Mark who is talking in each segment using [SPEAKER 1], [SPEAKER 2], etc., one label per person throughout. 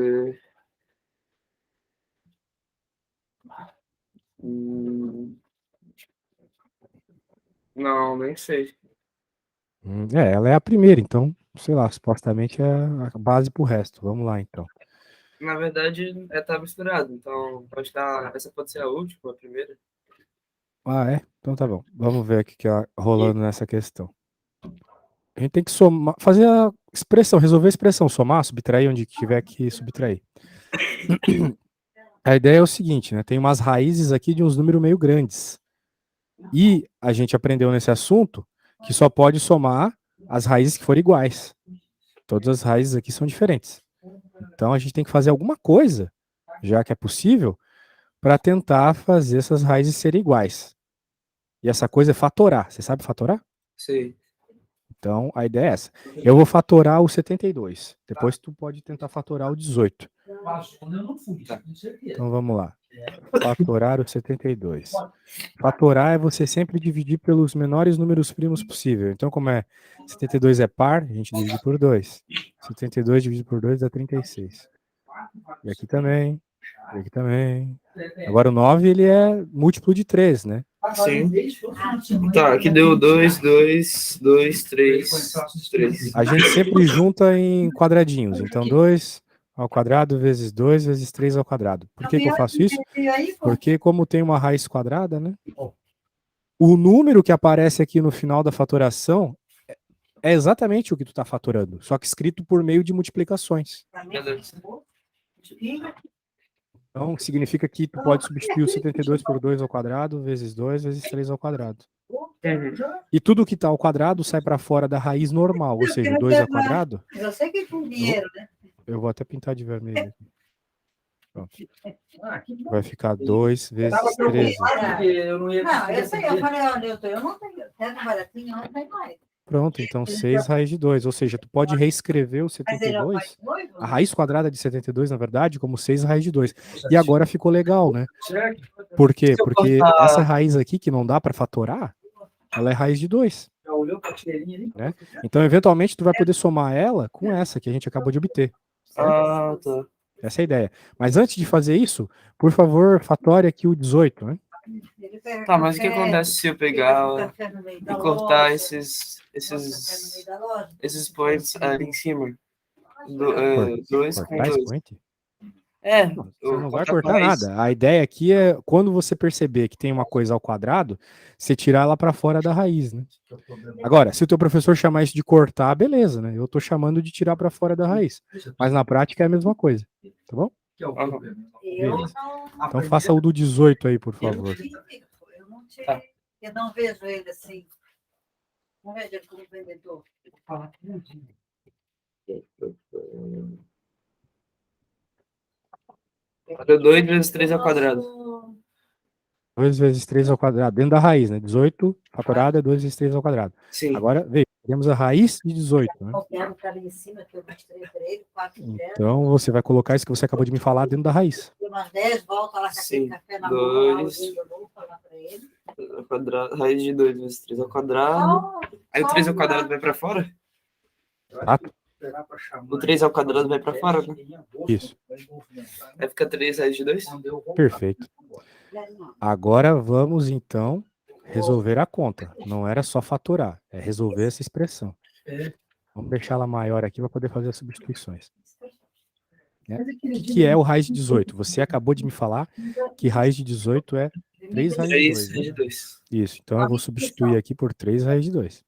[SPEAKER 1] ver. Não, nem sei.
[SPEAKER 2] Ela é a primeira, então, sei lá, supostamente é a base pro resto. Vamos lá, então.
[SPEAKER 1] Na verdade, tá misturado. Então, pode estar. Essa pode ser a última, a primeira.
[SPEAKER 2] Ah, é? Então tá bom. Vamos ver o que é rolando nessa questão. A gente tem que somar, fazer a expressão, resolver a expressão, somar, subtrair onde tiver que subtrair. A ideia é o seguinte, né? Tem umas raízes aqui de uns números meio grandes. E a gente aprendeu nesse assunto que só pode somar as raízes que forem iguais. Todas as raízes aqui são diferentes. Então a gente tem que fazer alguma coisa, já que é possível, para tentar fazer essas raízes serem iguais. E essa coisa é fatorar. Você sabe fatorar?
[SPEAKER 1] Sim.
[SPEAKER 2] Então, a ideia é essa. Eu vou fatorar o 72. Depois tu pode tentar fatorar o 18. Então, vamos lá. Fatorar o 72. Fatorar é você sempre dividir pelos menores números primos possível. Então, como 72 é par, a gente divide por 2. 72 dividido por 2 dá 36. E aqui também. E aqui também. Agora o 9, ele é múltiplo de 3, né?
[SPEAKER 1] Sim. Tá, aqui deu 2, 2, 2, 3, 3.
[SPEAKER 2] A gente sempre junta em quadradinhos. Então, 2 ao quadrado vezes 2 vezes 3 ao quadrado. Por que eu faço isso? Porque como tem uma raiz quadrada, né? O número que aparece aqui no final da fatoração é exatamente o que tu está fatorando, só que escrito por meio de multiplicações. Então, significa que tu pode substituir o 72 por 2 ao quadrado, vezes 2, vezes 3 ao quadrado. E tudo que está ao quadrado sai para fora da raiz normal, ou seja, o 2 ao quadrado.
[SPEAKER 3] Eu sei que com dinheiro, né?
[SPEAKER 2] Eu vou até pintar de vermelho aqui. Pronto. Vai ficar 2 vezes 13.
[SPEAKER 3] Não, eu sei, eu falei, olha, eu não tenho, até baratinho, eu não tenho mais.
[SPEAKER 2] Pronto, então 6 raiz de 2. Ou seja, tu pode reescrever o 72, a raiz quadrada de 72, na verdade, como 6 raiz de 2. E agora ficou legal, né? Por quê? Porque essa raiz aqui, que não dá para fatorar, ela é raiz de 2. Né? Então, eventualmente, tu vai poder somar ela com essa que a gente acabou de obter.
[SPEAKER 1] Ah, tá.
[SPEAKER 2] Essa é a ideia. Mas antes de fazer isso, por favor, fatore aqui o 18, né?
[SPEAKER 1] Tá, mas o que acontece se eu pegar e cortar esses points ali em cima? Dois com
[SPEAKER 2] Cortar esse
[SPEAKER 1] dois.
[SPEAKER 2] point?
[SPEAKER 1] Não,
[SPEAKER 2] você não vai cortar nada. A ideia aqui é, quando você perceber que tem uma coisa ao quadrado, você tirar ela para fora da raiz, né? Agora, se o teu professor chamar isso de cortar, beleza, né? Eu tô chamando de tirar para fora da raiz. Mas na prática é a mesma coisa, tá bom? Beleza. Então faça o do 18 aí, por favor.
[SPEAKER 3] Eu não vejo ele assim. Não vejo ele como vendedor.
[SPEAKER 1] Deu 2 vezes 3 ao quadrado.
[SPEAKER 2] 2 vezes 3 ao quadrado, dentro da raiz, né? 18 fatorado é 2 vezes 3 ao quadrado.
[SPEAKER 1] Sim.
[SPEAKER 2] Agora, veja, temos a raiz de 18, né? Então, você vai colocar isso que você acabou de me falar dentro da raiz.
[SPEAKER 3] Umas 10 voltas lá com aquele café na mão.
[SPEAKER 1] 2 ao quadrado, raiz de 2 vezes 3 ao quadrado. Aí o 3 ao quadrado vai para fora?
[SPEAKER 2] Exato.
[SPEAKER 1] O 3 ao quadrado vai para fora, né?
[SPEAKER 2] Isso.
[SPEAKER 1] Aí fica 3 raiz de 2?
[SPEAKER 2] Perfeito. Agora vamos, então, resolver a conta. Não era só fatorar, é resolver essa expressão. Vamos deixar ela maior aqui para poder fazer as substituições. O que é o raiz de 18? Você acabou de me falar que raiz de 18 é 3 raiz de 2.
[SPEAKER 1] 3 raiz de 2.
[SPEAKER 2] Isso, então eu vou substituir aqui por 3 raiz de 2.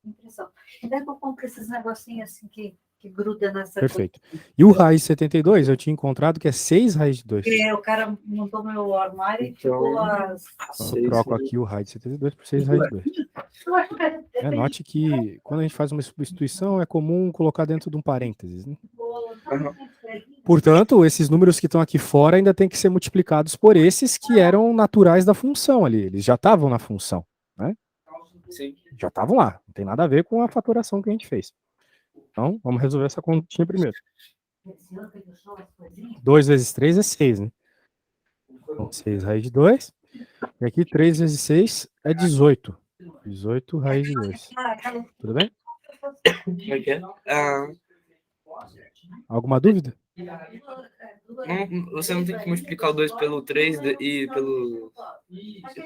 [SPEAKER 3] E daí eu compro esses negocinhos assim que gruda nessa.
[SPEAKER 2] Perfeito. E o raiz de 72, eu tinha encontrado que é 6 raiz de 2.
[SPEAKER 3] Porque o cara montou meu armário e ficou as...
[SPEAKER 2] Então, eu troco aqui o raiz de 72 por 6 raiz de 2. Note que quando a gente faz uma substituição, é comum colocar dentro de um parênteses, né? Portanto, esses números que estão aqui fora ainda têm que ser multiplicados por esses que eram naturais da função ali. Eles já estavam na função, né?
[SPEAKER 1] Sim.
[SPEAKER 2] Já estavam lá. Não tem nada a ver com a fatoração que a gente fez. Então, vamos resolver essa continha primeiro. 2 vezes 3 é 6, né? Então, 6 raiz de 2. E aqui 3 vezes 6 é 18. 18 raiz de 2. Tudo bem?
[SPEAKER 1] Como é que é?
[SPEAKER 2] Alguma dúvida?
[SPEAKER 1] Você não tem que multiplicar o 2 pelo 3 e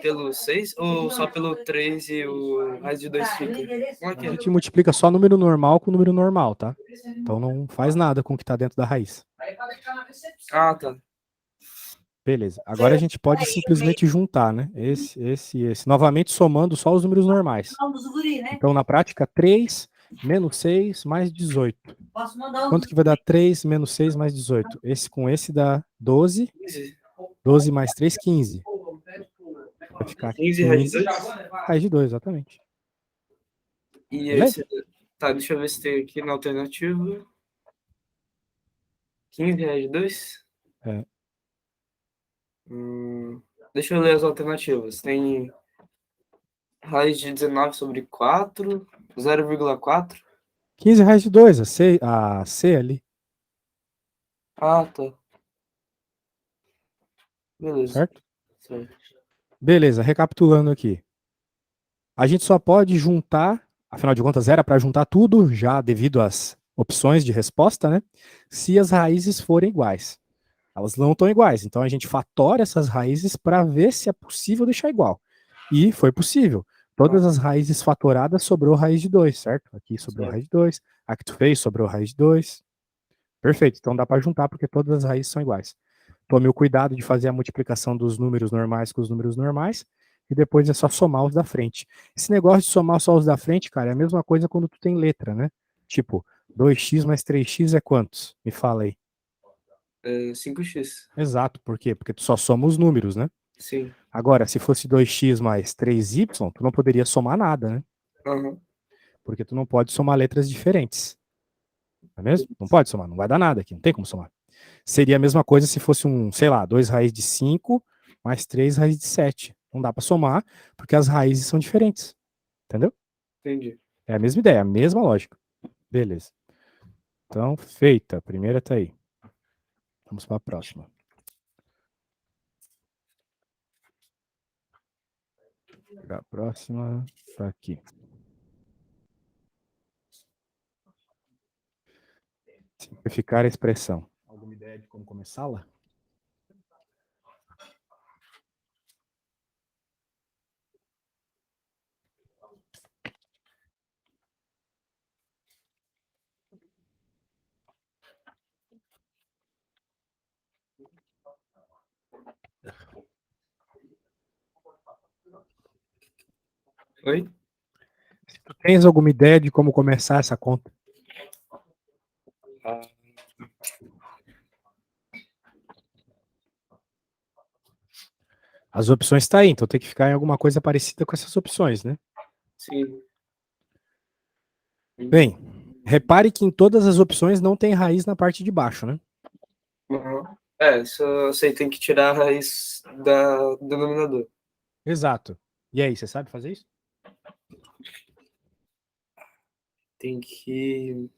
[SPEAKER 1] pelo 6? Ou só pelo 3 e o raiz de 2 fica? Como é que
[SPEAKER 2] A
[SPEAKER 1] é?
[SPEAKER 2] gente multiplica só número normal com número normal, tá? Então não faz nada com o que está dentro da raiz.
[SPEAKER 1] Ah, tá.
[SPEAKER 2] Beleza. Agora a gente pode simplesmente juntar, né? Esse e esse. Novamente somando só os números normais.
[SPEAKER 3] Vamos, guri, né?
[SPEAKER 2] Então, na prática, 3 menos 6 mais 18.
[SPEAKER 3] Posso mandar
[SPEAKER 2] Quanto que vai dar 3 menos 6 mais 18? Esse com esse dá 12.
[SPEAKER 1] 15.
[SPEAKER 2] 12 mais 3, 15. Vai ficar
[SPEAKER 1] 15 raiz de
[SPEAKER 2] 15.
[SPEAKER 1] 2?
[SPEAKER 2] Raiz de 2, exatamente.
[SPEAKER 1] E
[SPEAKER 2] Beleza?
[SPEAKER 1] esse. Tá, deixa eu ver se tem aqui na alternativa. 15 raiz de 2?
[SPEAKER 2] É.
[SPEAKER 1] Deixa eu ler as alternativas. Tem raiz de 19 sobre 4, 0,4.
[SPEAKER 2] 15 raiz de 2, a C ali,
[SPEAKER 1] Ah, tá. Beleza.
[SPEAKER 2] certo?
[SPEAKER 1] Certo.
[SPEAKER 2] Beleza, recapitulando aqui. A gente só pode juntar, afinal de contas era para juntar tudo, já devido às opções de resposta, né? Se as raízes forem iguais. Elas não estão iguais, então a gente fatora essas raízes para ver se é possível deixar igual. E foi possível. Todas as raízes fatoradas sobrou raiz de 2, certo? Aqui sobrou
[SPEAKER 1] Certo.
[SPEAKER 2] raiz de 2, a que tu fez sobrou raiz de 2. Perfeito, então dá para juntar porque todas as raízes são iguais. Tome o cuidado de fazer a multiplicação dos números normais com os números normais e depois é só somar os da frente. Esse negócio de somar só os da frente, cara, é a mesma coisa quando tu tem letra, né? Tipo, 2x mais 3x é quantos? Me fala aí.
[SPEAKER 1] 5x.
[SPEAKER 2] Exato, por quê? Porque tu só soma os números, né?
[SPEAKER 1] Sim.
[SPEAKER 2] Agora, se fosse 2x mais 3y, tu não poderia somar nada, né?
[SPEAKER 1] Aham.
[SPEAKER 2] Porque tu não pode somar letras diferentes. Não é mesmo? Não pode somar, não vai dar nada aqui, não tem como somar. Seria a mesma coisa se fosse sei lá, 2 raiz de 5 mais 3 raiz de 7. Não dá para somar, porque as raízes são diferentes. Entendeu?
[SPEAKER 1] Entendi.
[SPEAKER 2] É a mesma ideia, a mesma lógica. Beleza. Então, feita. A primeira tá aí. Vamos para a próxima. A próxima tá aqui. Simplificar a expressão. Alguma ideia de como começá-la?
[SPEAKER 1] Oi?
[SPEAKER 2] Tu tens alguma ideia de como começar essa conta?
[SPEAKER 1] Ah,
[SPEAKER 2] As opções tá aí, então tem que ficar em alguma coisa parecida com essas opções, né?
[SPEAKER 1] sim.
[SPEAKER 2] Bem, repare que em todas as opções não tem raiz na parte de baixo, né?
[SPEAKER 1] Aham. Isso eu sei, tem que tirar a raiz do denominador.
[SPEAKER 2] Exato. E aí, você sabe fazer isso?
[SPEAKER 1] Tem que.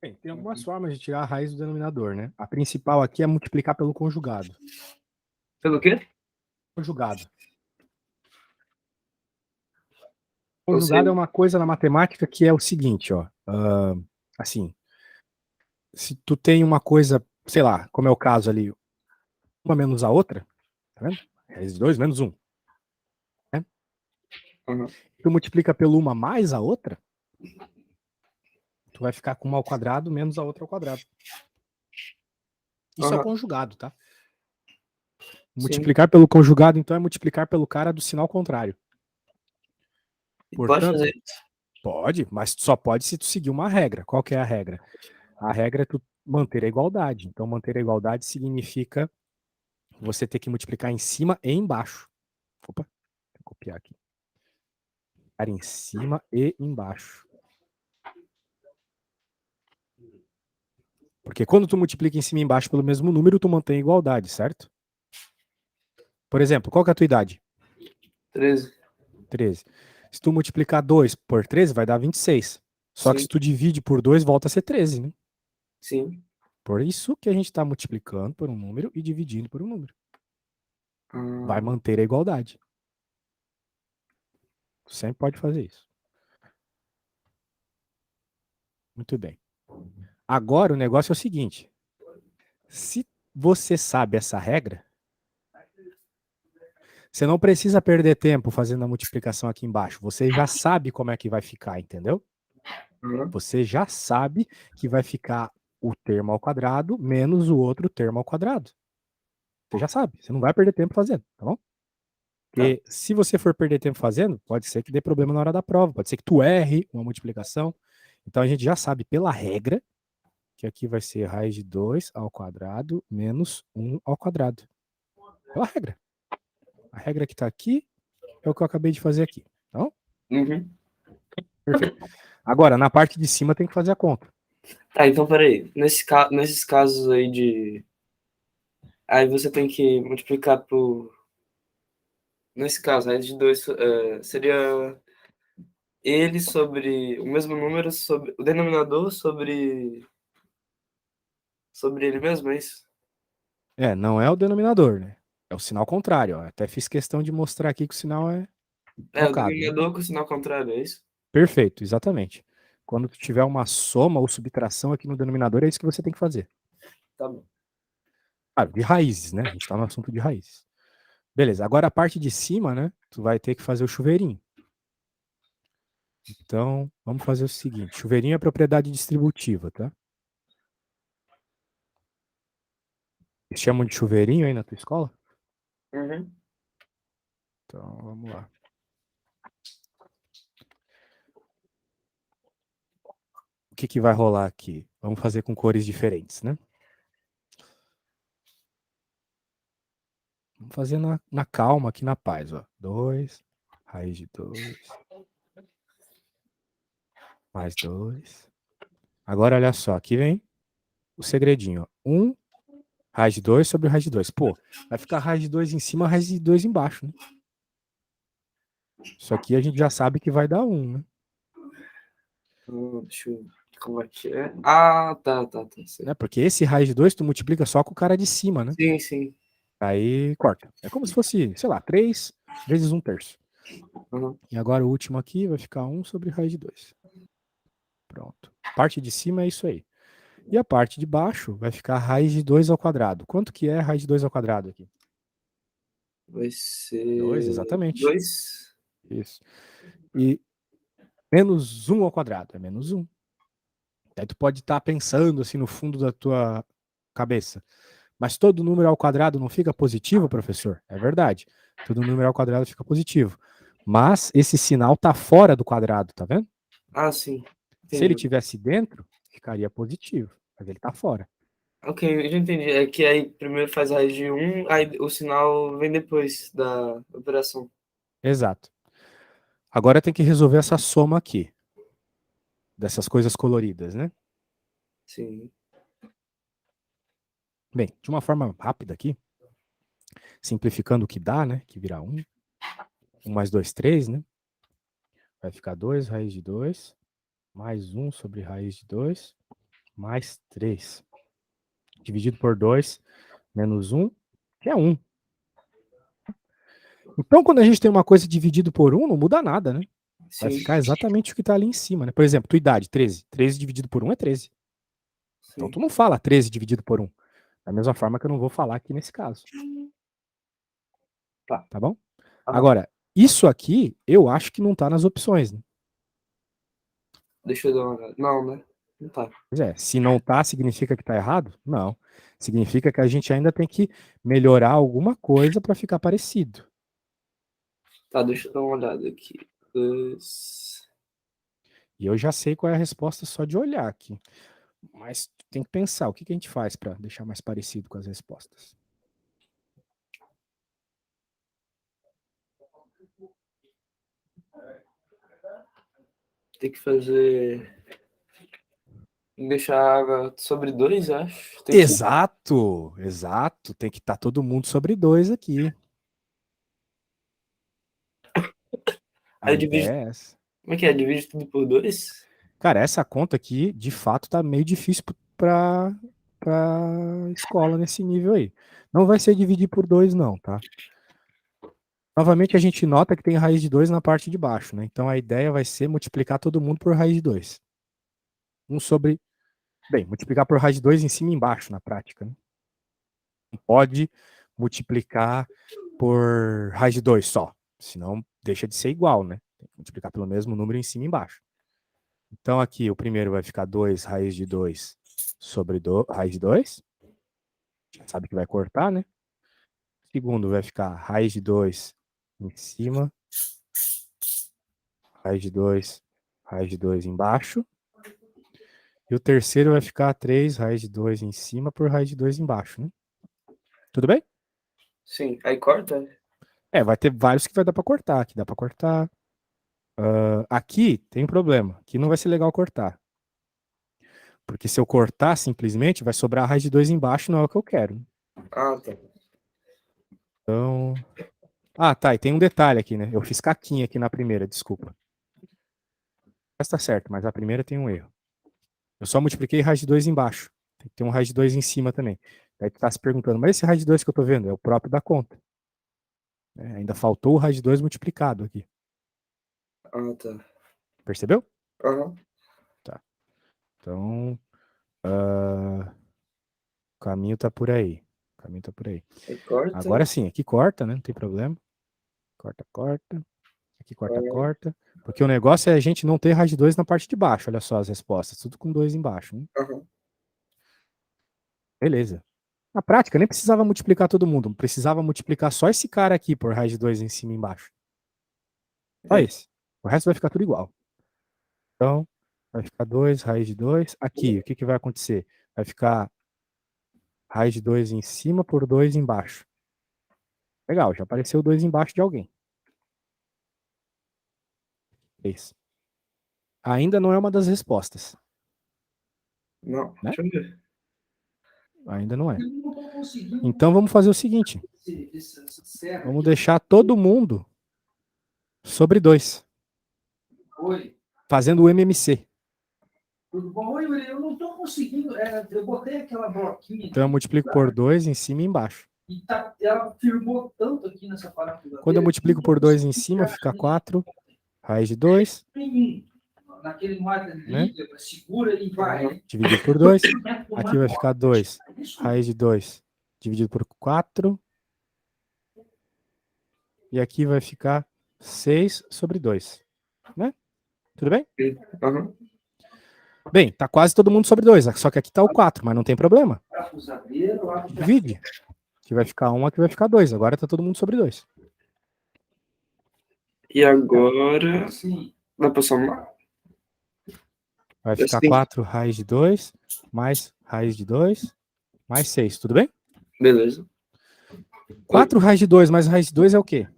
[SPEAKER 2] Bem, tem algumas formas de tirar a raiz do denominador, né? A principal aqui é multiplicar pelo conjugado.
[SPEAKER 1] Pelo quê?
[SPEAKER 2] Conjugado.
[SPEAKER 1] Eu
[SPEAKER 2] Conjugado
[SPEAKER 1] sei.
[SPEAKER 2] é uma coisa na matemática que é o seguinte, ó. Assim, se tu tem uma coisa, sei lá, como é o caso ali, uma menos a outra, tá vendo? Raiz de 2 menos 1. Né?
[SPEAKER 1] Uhum.
[SPEAKER 2] Tu multiplica pelo uma mais a outra, tu vai ficar com uma ao quadrado menos a outra ao quadrado. Isso é
[SPEAKER 1] Uhum.
[SPEAKER 2] conjugado, tá?
[SPEAKER 1] Sim.
[SPEAKER 2] Multiplicar pelo conjugado, então, é multiplicar pelo cara do sinal contrário.
[SPEAKER 1] Pode
[SPEAKER 2] Portanto,
[SPEAKER 1] fazer isso?
[SPEAKER 2] pode, mas só pode se tu seguir uma regra. Qual que é a regra? A regra é tu manter a igualdade. Então, manter a igualdade significa você ter que multiplicar em cima e embaixo. Opa, vou copiar aqui. Multiplicar em cima e embaixo. Porque quando tu multiplica em cima e embaixo pelo mesmo número, tu mantém a igualdade, certo? Por exemplo, qual que é a tua idade?
[SPEAKER 1] 13.
[SPEAKER 2] 13. Se tu multiplicar 2 por 13, vai dar 26. Só que
[SPEAKER 1] Sim.
[SPEAKER 2] se tu divide por 2, volta a ser 13, né?
[SPEAKER 1] Sim.
[SPEAKER 2] Por isso que a gente está multiplicando por um número e dividindo por um número. Vai manter a igualdade. Sempre pode fazer isso. Muito bem. Agora o negócio é o seguinte. Se você sabe essa regra, você não precisa perder tempo fazendo a multiplicação aqui embaixo. Você já sabe como é que vai ficar, entendeu? Você já sabe que vai ficar o termo ao quadrado menos o outro termo ao quadrado. Você já sabe. Você não vai perder tempo fazendo, tá bom? Porque se você for perder tempo fazendo, pode ser que dê problema na hora da prova. Pode ser que tu erre uma multiplicação. Então a gente já sabe pela regra que aqui vai ser raiz de 2 ao quadrado menos 1 ao quadrado. Pela regra. A regra que está aqui é o que eu acabei de fazer aqui. Tá bom? Perfeito. Agora, na parte de cima tem que fazer a conta.
[SPEAKER 1] Tá, então peraí. Nesses casos aí de. Aí você tem que multiplicar por. Nesse caso, raiz de 2 seria ele sobre o mesmo número sobre o denominador sobre ele mesmo, é isso?
[SPEAKER 2] Não é o denominador, né? É o sinal contrário. Ó. Até fiz questão de mostrar aqui que o sinal é
[SPEAKER 1] É, o
[SPEAKER 2] trocado. Né?
[SPEAKER 1] denominador com o sinal contrário, é isso?
[SPEAKER 2] Perfeito, exatamente. Quando tu tiver uma soma ou subtração aqui no denominador, é isso que você tem que fazer.
[SPEAKER 1] Tá bom.
[SPEAKER 2] De raízes, né? A gente está no assunto de raízes. Beleza, agora a parte de cima, né? Tu vai ter que fazer o chuveirinho. Então, vamos fazer o seguinte. Chuveirinho é propriedade distributiva, tá? Eles chamam de chuveirinho aí na tua escola?
[SPEAKER 1] Uhum.
[SPEAKER 2] Então, vamos lá. O que vai rolar aqui? Vamos fazer com cores diferentes, né? Vamos fazer na calma, aqui na paz, ó. 2, raiz de 2, mais 2. Agora, olha só, aqui vem o segredinho, ó. 1, raiz de 2 sobre raiz de 2. Pô, vai ficar raiz de 2 em cima, raiz de 2 embaixo, né? Isso aqui a gente já sabe que vai dar 1, né?
[SPEAKER 1] Deixa eu ver como é que é. Ah, tá.
[SPEAKER 2] Né? Porque esse raiz de 2 tu multiplica só com o cara de cima, né?
[SPEAKER 1] Sim.
[SPEAKER 2] Aí corta. É como se fosse, sei lá, 3 vezes 1/3.
[SPEAKER 1] Uhum.
[SPEAKER 2] E agora o último aqui vai ficar 1 sobre raiz de 2. Pronto. Parte de cima é isso aí. E a parte de baixo vai ficar raiz de 2 ao quadrado. Quanto que é raiz de 2 ao quadrado aqui?
[SPEAKER 1] Vai
[SPEAKER 2] 2,
[SPEAKER 1] ser
[SPEAKER 2] exatamente.
[SPEAKER 1] 2.
[SPEAKER 2] Isso. E menos 1 ao quadrado é menos 1. Aí tu pode estar pensando assim no fundo da tua cabeça. Mas todo número ao quadrado não fica positivo, professor? É verdade. Todo número ao quadrado fica positivo. Mas esse sinal está fora do quadrado, tá vendo?
[SPEAKER 1] Ah, sim.
[SPEAKER 2] Se ele
[SPEAKER 1] Entendi.
[SPEAKER 2] tivesse dentro, ficaria positivo. Mas ele está fora.
[SPEAKER 1] Ok, eu já entendi. É que aí primeiro faz a raiz de 1, aí o sinal vem depois da operação.
[SPEAKER 2] Exato. Agora tem que resolver essa soma aqui. Dessas coisas coloridas, né?
[SPEAKER 1] Sim.
[SPEAKER 2] Bem, de uma forma rápida aqui, simplificando o que dá, né? Que vira 1. 1 mais 2, 3, né? Vai ficar 2 raiz de 2, mais 1 sobre raiz de 2, mais 3. Dividido por 2, menos 1, que é 1. Então, quando a gente tem uma coisa dividido por 1, não muda nada, né? Vai
[SPEAKER 1] Sim.
[SPEAKER 2] ficar exatamente o que está ali em cima, né? Por exemplo, tua idade, 13. 13 dividido por 1 é 13. Então,
[SPEAKER 1] Sim.
[SPEAKER 2] tu não fala 13 dividido por 1. Da mesma forma que eu não vou falar aqui nesse caso. Tá bom? Agora, isso aqui, eu acho que não está nas opções, né?
[SPEAKER 1] Deixa eu dar uma olhada. Não, né? Não tá.
[SPEAKER 2] Pois é, se não tá, significa que tá errado? Não. Significa que a gente ainda tem que melhorar alguma coisa para ficar parecido.
[SPEAKER 1] Tá, deixa eu dar uma olhada aqui. 2.
[SPEAKER 2] E eu já sei qual é a resposta só de olhar aqui. Mas tem que pensar, o que a gente faz para deixar mais parecido com as respostas?
[SPEAKER 1] Tem que fazer. Tem que deixar sobre 2, acho. Tem que ser.
[SPEAKER 2] Exato, exato. Tem que estar todo mundo sobre 2 aqui. A
[SPEAKER 1] Aí
[SPEAKER 2] ideia
[SPEAKER 1] divide.
[SPEAKER 2] é essa.
[SPEAKER 1] Como é que é? Divide tudo por 2?
[SPEAKER 2] Cara, essa conta aqui, de fato, tá meio difícil para para escola nesse nível aí. Não vai ser dividir por 2 não, tá? Novamente a gente nota que tem raiz de 2 na parte de baixo, né? Então a ideia vai ser multiplicar todo mundo por raiz de 2. Multiplicar por raiz de 2 em cima e embaixo na prática, né? Não pode multiplicar por raiz de 2 só, senão deixa de ser igual, né? Tem que multiplicar pelo mesmo número em cima e embaixo. Então aqui o primeiro vai ficar 2 raiz de 2 sobre raiz de 2. Já sabe que vai cortar, né? O segundo vai ficar raiz de 2 em cima, raiz de 2 embaixo. E o terceiro vai ficar 3 raiz de 2 em cima por raiz de 2 embaixo, né? Tudo bem?
[SPEAKER 1] Sim, aí corta?
[SPEAKER 2] Vai ter vários que vai dar para cortar. Aqui dá para cortar. Aqui tem um problema. Aqui não vai ser legal cortar. Porque se eu cortar simplesmente, vai sobrar a raiz de 2 embaixo, não é o que eu quero.
[SPEAKER 1] Ah, tá.
[SPEAKER 2] Então... tá, e tem um detalhe aqui, né? Eu fiz caquinha aqui na primeira, desculpa. Mas tá certo, mas a primeira tem um erro. Eu só multipliquei raiz de 2 embaixo. Tem que ter um raiz de 2 em cima também. Aí tu tá se perguntando, mas esse raiz de 2 que eu tô vendo é o próprio da conta. Ainda faltou o raiz de 2 multiplicado aqui.
[SPEAKER 1] Ah, tá.
[SPEAKER 2] Percebeu?
[SPEAKER 1] Aham.
[SPEAKER 2] Tá. Então, o caminho tá por aí. O caminho tá por aí.
[SPEAKER 1] Aí corta.
[SPEAKER 2] Agora sim, aqui corta, né? Não tem problema. Corta, corta. Aqui corta,
[SPEAKER 1] Aham.
[SPEAKER 2] corta. Porque o negócio é a gente não ter raiz de 2 na parte de baixo. Olha só as respostas. Tudo com 2 embaixo, né?
[SPEAKER 1] Aham.
[SPEAKER 2] Beleza. Na prática, nem precisava multiplicar todo mundo. Precisava multiplicar só esse cara aqui por raiz de 2 em cima e embaixo. Só esse. O resto vai ficar tudo igual. Então, vai ficar 2, raiz de 2. Aqui, o que vai acontecer? Vai ficar raiz de 2 em cima por 2 embaixo. Legal, já apareceu 2 embaixo de alguém. Esse. Ainda não é uma das respostas.
[SPEAKER 1] Não,
[SPEAKER 2] Né?
[SPEAKER 1] deixa eu ver.
[SPEAKER 2] Ainda não é. Então vamos fazer o seguinte. Vamos deixar todo mundo sobre 2. Fazendo o MMC.
[SPEAKER 4] Tudo bom? Oi, Yuri, eu não estou conseguindo. Eu botei aquela bloquinha.
[SPEAKER 2] Então eu multiplico por 2 em cima e embaixo.
[SPEAKER 4] E ela firmou tanto aqui nessa parafusadeira.
[SPEAKER 2] Quando eu multiplico por 2 em cima, fica 4. Raiz de 2.
[SPEAKER 4] Naquele modo
[SPEAKER 2] Né?
[SPEAKER 4] segura e vai.
[SPEAKER 2] Dividido por 2. Aqui vai ficar 2. Raiz de 2 dividido por 4. E aqui vai ficar 6 sobre 2. Né? Tudo bem?
[SPEAKER 1] Aham.
[SPEAKER 2] Bem, tá quase todo mundo sobre 2. Só que aqui tá o 4, mas não tem problema. Divide. Aqui vai ficar 1, aqui vai ficar 2. Agora tá todo mundo sobre 2.
[SPEAKER 1] E agora. Dá pra somar?
[SPEAKER 2] Vai ficar 4 raiz de 2, mais raiz de 2, mais 6. Tudo bem?
[SPEAKER 1] Beleza.
[SPEAKER 2] 4 raiz de 2 mais raiz de 2 é o quê?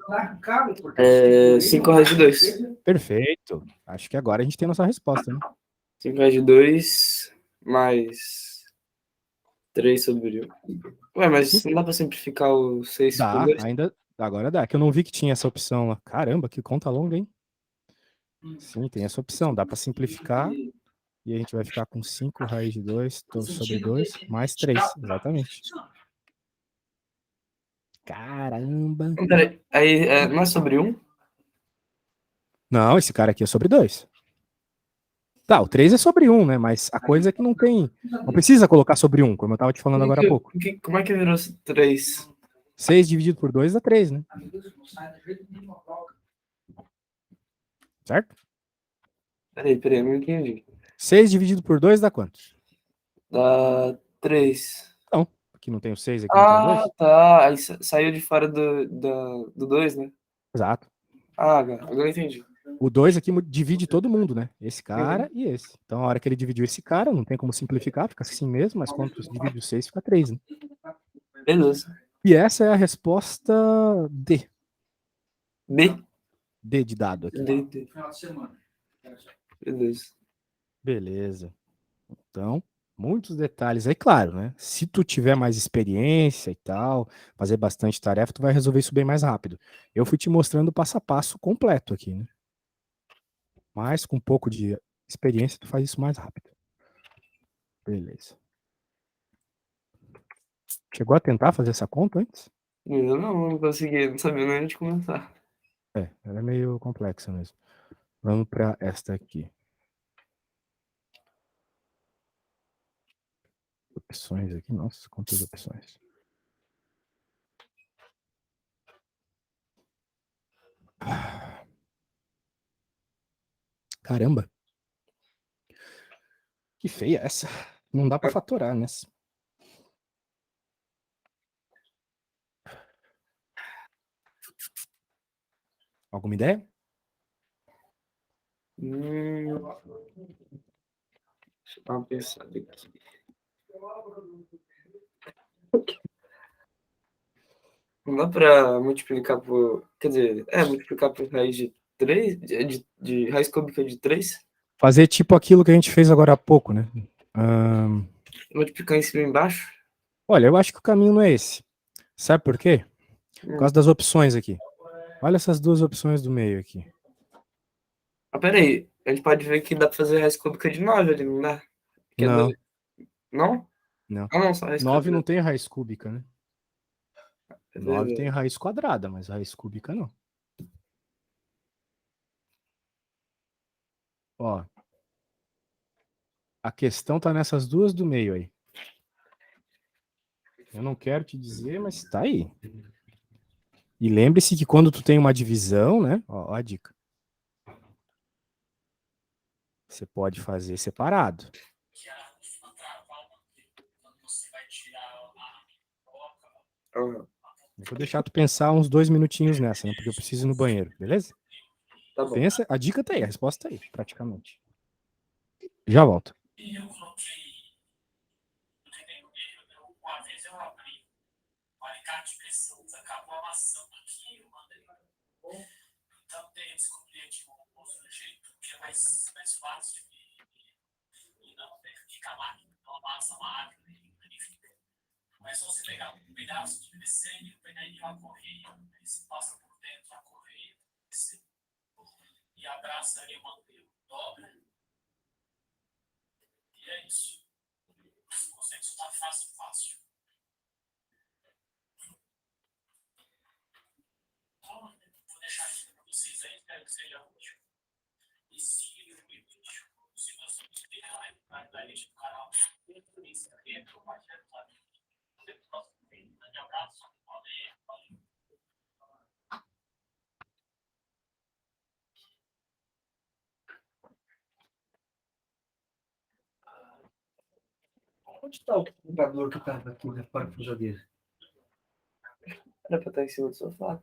[SPEAKER 1] 5 raiz de 2.
[SPEAKER 2] Perfeito. Acho que agora a gente tem a nossa resposta, né?
[SPEAKER 1] 5 raiz de 2 mais 3 sobre 1. Ué, mas não dá pra simplificar o 6 por
[SPEAKER 2] Dá,
[SPEAKER 1] 2?
[SPEAKER 2] ainda. Agora dá, que eu não vi que tinha essa opção lá. Caramba, que conta longa, hein? Sim, tem essa opção. Dá para simplificar. E a gente vai ficar com 5 raiz de 2 sobre 2 mais 3. Exatamente. Caramba.
[SPEAKER 1] Peraí, aí não é sobre 1?
[SPEAKER 2] Não, esse cara aqui é sobre 2. Tá, o 3 é sobre 1, né? Mas a coisa é que não tem. Não precisa colocar sobre 1, como eu tava te falando agora há pouco.
[SPEAKER 1] Como é que virou 3?
[SPEAKER 2] 6 dividido por 2 dá 3, né? Certo?
[SPEAKER 1] Peraí, eu não entendi.
[SPEAKER 2] 6 dividido por 2 dá quanto?
[SPEAKER 1] Dá 3.
[SPEAKER 2] Não, aqui não tem o 6, aqui não tem o 2.
[SPEAKER 1] Tá. Aí saiu de fora do 2, né?
[SPEAKER 2] Exato.
[SPEAKER 1] Agora eu entendi.
[SPEAKER 2] O 2 aqui divide todo mundo, né? Esse cara e esse. Então, a hora que ele dividiu esse cara, não tem como simplificar, fica assim mesmo, mas quando divide o 6, fica 3, né?
[SPEAKER 1] Beleza.
[SPEAKER 2] E essa é a resposta D.
[SPEAKER 1] B.
[SPEAKER 2] D de dado aqui.
[SPEAKER 1] D. Beleza.
[SPEAKER 2] Beleza. Então, muitos detalhes aí, claro, né? Se tu tiver mais experiência e tal, fazer bastante tarefa, tu vai resolver isso bem mais rápido. Eu fui te mostrando o passo a passo completo aqui, né? Mas com um pouco de experiência, tu faz isso mais rápido. Beleza. Chegou a tentar fazer essa conta antes?
[SPEAKER 1] Eu não consegui, não sabia nem onde começar.
[SPEAKER 2] Ela é meio complexa mesmo. Vamos para esta aqui. Opções aqui, nossa, quantas opções. Caramba. Que feia essa. Não dá para fatorar nessa. Alguma ideia?
[SPEAKER 1] Deixa eu dar uma pensada aqui. Não dá pra multiplicar por. Quer dizer, multiplicar por raiz de 3, de raiz cúbica de 3,
[SPEAKER 2] Fazer tipo aquilo que a gente fez agora há pouco, né?
[SPEAKER 1] multiplicar em cima e embaixo.
[SPEAKER 2] Olha, eu acho que o caminho não é esse. Sabe por quê? Por causa das opções aqui. Olha essas duas opções do meio aqui.
[SPEAKER 1] Ah, peraí. A gente pode ver que dá pra fazer raiz cúbica de 9 ali, não dá? Que é
[SPEAKER 2] Não,
[SPEAKER 1] Não?
[SPEAKER 2] não.
[SPEAKER 1] Ah, não, só raiz
[SPEAKER 2] 9
[SPEAKER 1] cúbica.
[SPEAKER 2] não tem raiz cúbica, né?
[SPEAKER 1] É
[SPEAKER 2] 9 tem
[SPEAKER 1] verdade.
[SPEAKER 2] raiz quadrada, mas raiz cúbica não. Ó, a questão tá nessas duas do meio aí. Eu não quero te dizer, mas tá aí. E lembre-se que quando tu tem uma divisão, né? Ó a dica. Você pode fazer separado.
[SPEAKER 1] Aham.
[SPEAKER 2] Eu vou deixar tu pensar uns 2 minutinhos nessa, né? Porque eu preciso ir no banheiro, beleza?
[SPEAKER 1] Tá bom.
[SPEAKER 2] Pensa, a dica tá aí, a resposta tá aí, praticamente. Já volto.
[SPEAKER 4] Onde está o computador que estava aqui na parafusadeira?
[SPEAKER 1] Era pra estar em cima do sofá.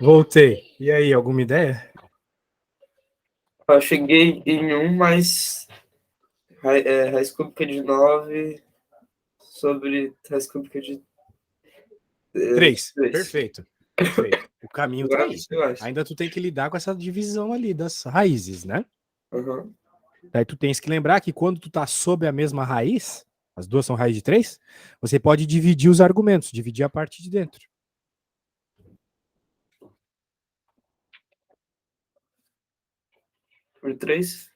[SPEAKER 2] Voltei. E aí, alguma ideia?
[SPEAKER 1] Eu cheguei em 1, mas raiz cúbica de 9 sobre raiz cúbica de
[SPEAKER 2] 3.
[SPEAKER 1] 3.
[SPEAKER 2] Perfeito. Perfeito. O caminho tá
[SPEAKER 1] Agora
[SPEAKER 2] aí.
[SPEAKER 1] você acha.
[SPEAKER 2] Ainda tu tem que lidar com essa divisão ali das raízes, né?
[SPEAKER 1] Uhum.
[SPEAKER 2] Daí tu tens que lembrar que quando tu tá sob a mesma raiz, as duas são raiz de 3, você pode dividir os argumentos, dividir a parte de dentro.
[SPEAKER 1] Por 3.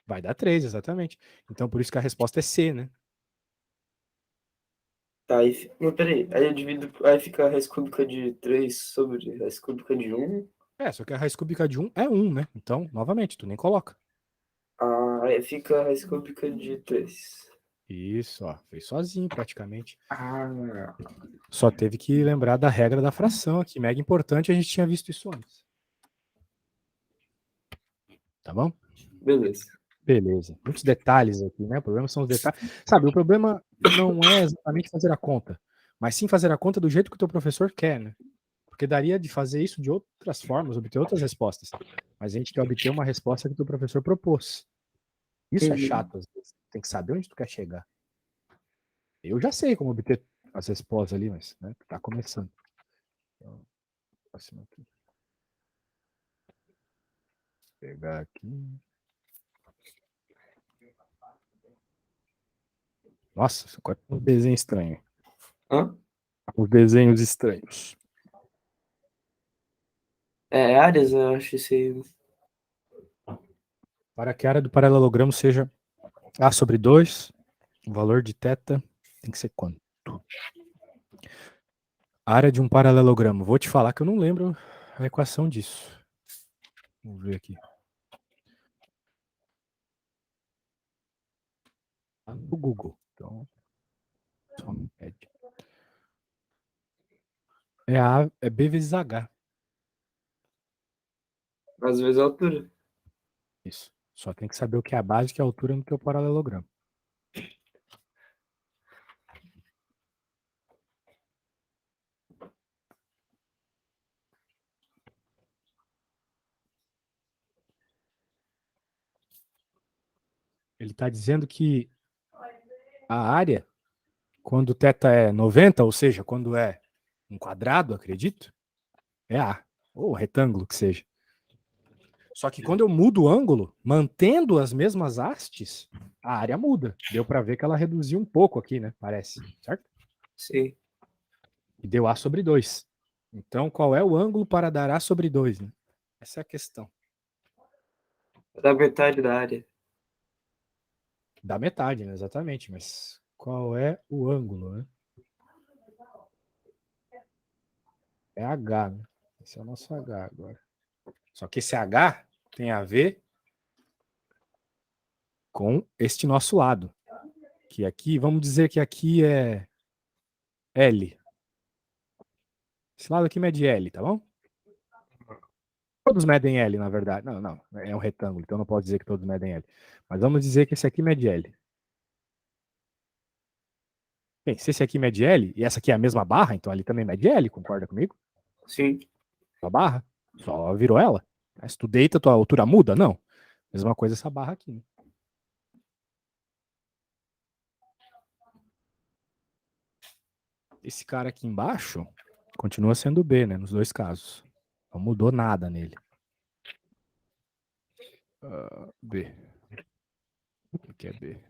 [SPEAKER 2] Vai dar 3, exatamente. Então por isso que a resposta é C, né?
[SPEAKER 1] Tá, aí. Não, peraí. Aí eu divido. Aí fica a raiz cúbica de 3 sobre raiz cúbica de 1.
[SPEAKER 2] Só que a raiz cúbica de 1 é 1, né? Então, novamente, tu nem coloca.
[SPEAKER 1] Aí fica a raiz cúbica de 3.
[SPEAKER 2] Isso, ó. Fez sozinho, praticamente.
[SPEAKER 1] Ah,
[SPEAKER 2] Só teve que lembrar da regra da fração aqui. Mega importante, a gente tinha visto isso antes. Tá bom?
[SPEAKER 1] beleza.
[SPEAKER 2] Beleza. Muitos detalhes aqui, né? O problema são os detalhes. Sabe, o problema não é exatamente fazer a conta, mas sim fazer a conta do jeito que o teu professor quer, né? Porque daria de fazer isso de outras formas, obter outras respostas. Mas a gente quer obter uma resposta que o teu professor propôs. Isso é chato, às vezes. Tem que saber onde tu quer chegar. Eu já sei como obter as respostas ali, mas né, tá começando. Então, próximo aqui. Vou pegar aqui. Nossa, isso é um desenho estranho.
[SPEAKER 1] Hã?
[SPEAKER 2] Os desenhos estranhos.
[SPEAKER 1] Áreas, eu acho isso aí.
[SPEAKER 2] Para que a área do paralelogramo seja A sobre 2, o valor de θ tem que ser quanto? Área de um paralelogramo. Vou te falar que eu não lembro a equação disso. Vamos ver aqui. Tá no Google. Então, só me pede. É B vezes H.
[SPEAKER 1] Às vezes a altura.
[SPEAKER 2] Isso. Só tem que saber o que é a base e a altura no teu paralelogramo. Ele está dizendo que a área, quando θ é 90, ou seja, quando é um quadrado, acredito, é A. Ou retângulo que seja. Só que quando eu mudo o ângulo, mantendo as mesmas hastes, a área muda. Deu para ver que ela reduziu um pouco aqui, né? Parece, certo?
[SPEAKER 1] Sim.
[SPEAKER 2] E deu A sobre 2. Então, qual é o ângulo para dar A sobre 2? Né? Essa é a questão.
[SPEAKER 1] Da metade da área.
[SPEAKER 2] Da metade, né? Exatamente. Mas qual é o ângulo, né? É H, né? Esse é o nosso H agora. Só que esse H tem a ver com este nosso lado. Que aqui, vamos dizer que aqui é L. Esse lado aqui mede L, tá bom? Todos medem L, na verdade. Não, não. É um retângulo, então não posso dizer que todos medem L. Mas vamos dizer que esse aqui mede L. Bem, se esse aqui mede L, e essa aqui é a mesma barra, então ali também mede L, concorda comigo?
[SPEAKER 1] Sim.
[SPEAKER 2] A barra, só virou ela. Se tu deita, tua altura muda? Não. Mesma coisa essa barra aqui. Né? Esse cara aqui embaixo continua sendo B, né? Nos dois casos. Não mudou nada nele. B. O que é B?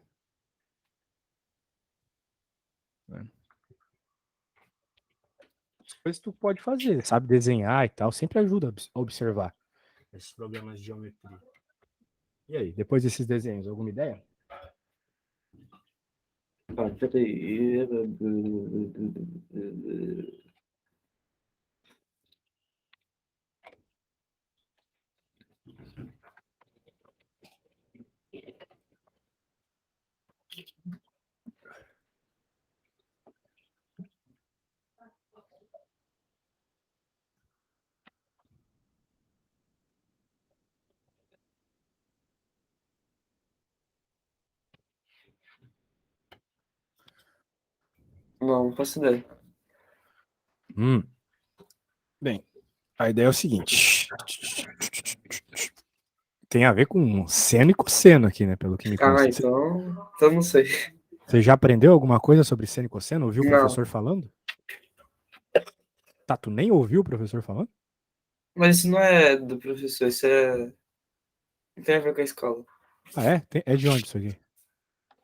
[SPEAKER 2] As coisas tu pode fazer, sabe desenhar e tal, sempre ajuda a observar esses problemas de geometria. E aí, depois desses desenhos, alguma ideia?
[SPEAKER 1] Peraí. Não faço ideia.
[SPEAKER 2] Bem, a ideia é o seguinte. Tem a ver com seno e cosseno aqui, né? Pelo que me consta.
[SPEAKER 1] Então não sei.
[SPEAKER 2] Você já aprendeu alguma coisa sobre seno e cosseno? Ouviu o
[SPEAKER 1] Não.
[SPEAKER 2] professor falando? Tá, tu nem ouviu o professor falando?
[SPEAKER 1] Mas isso não é do professor, isso não tem a ver com a escola.
[SPEAKER 2] Ah, é? É de onde isso aqui?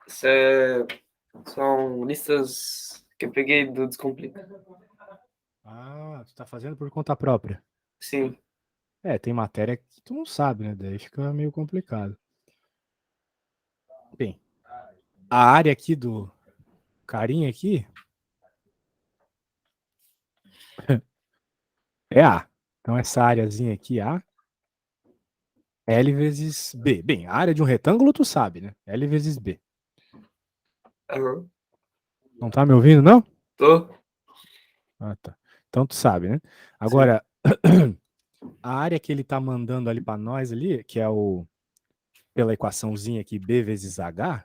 [SPEAKER 1] Isso são listas que eu peguei do Descomplica.
[SPEAKER 2] Ah, tu tá fazendo por conta própria.
[SPEAKER 1] Sim.
[SPEAKER 2] É, tem matéria que tu não sabe, né? Daí fica meio complicado. Bem, a área aqui do carinha aqui é A. Então essa áreazinha aqui, A, L vezes B. Bem, a área de um retângulo tu sabe, né? L vezes B.
[SPEAKER 1] Aham.
[SPEAKER 2] Não tá me ouvindo, não?
[SPEAKER 1] Tô?
[SPEAKER 2] Ah, tá. Então tu sabe, né?
[SPEAKER 1] Sim.
[SPEAKER 2] Agora, a área que ele tá mandando ali pra nós ali, que é pela equaçãozinha aqui, B vezes H.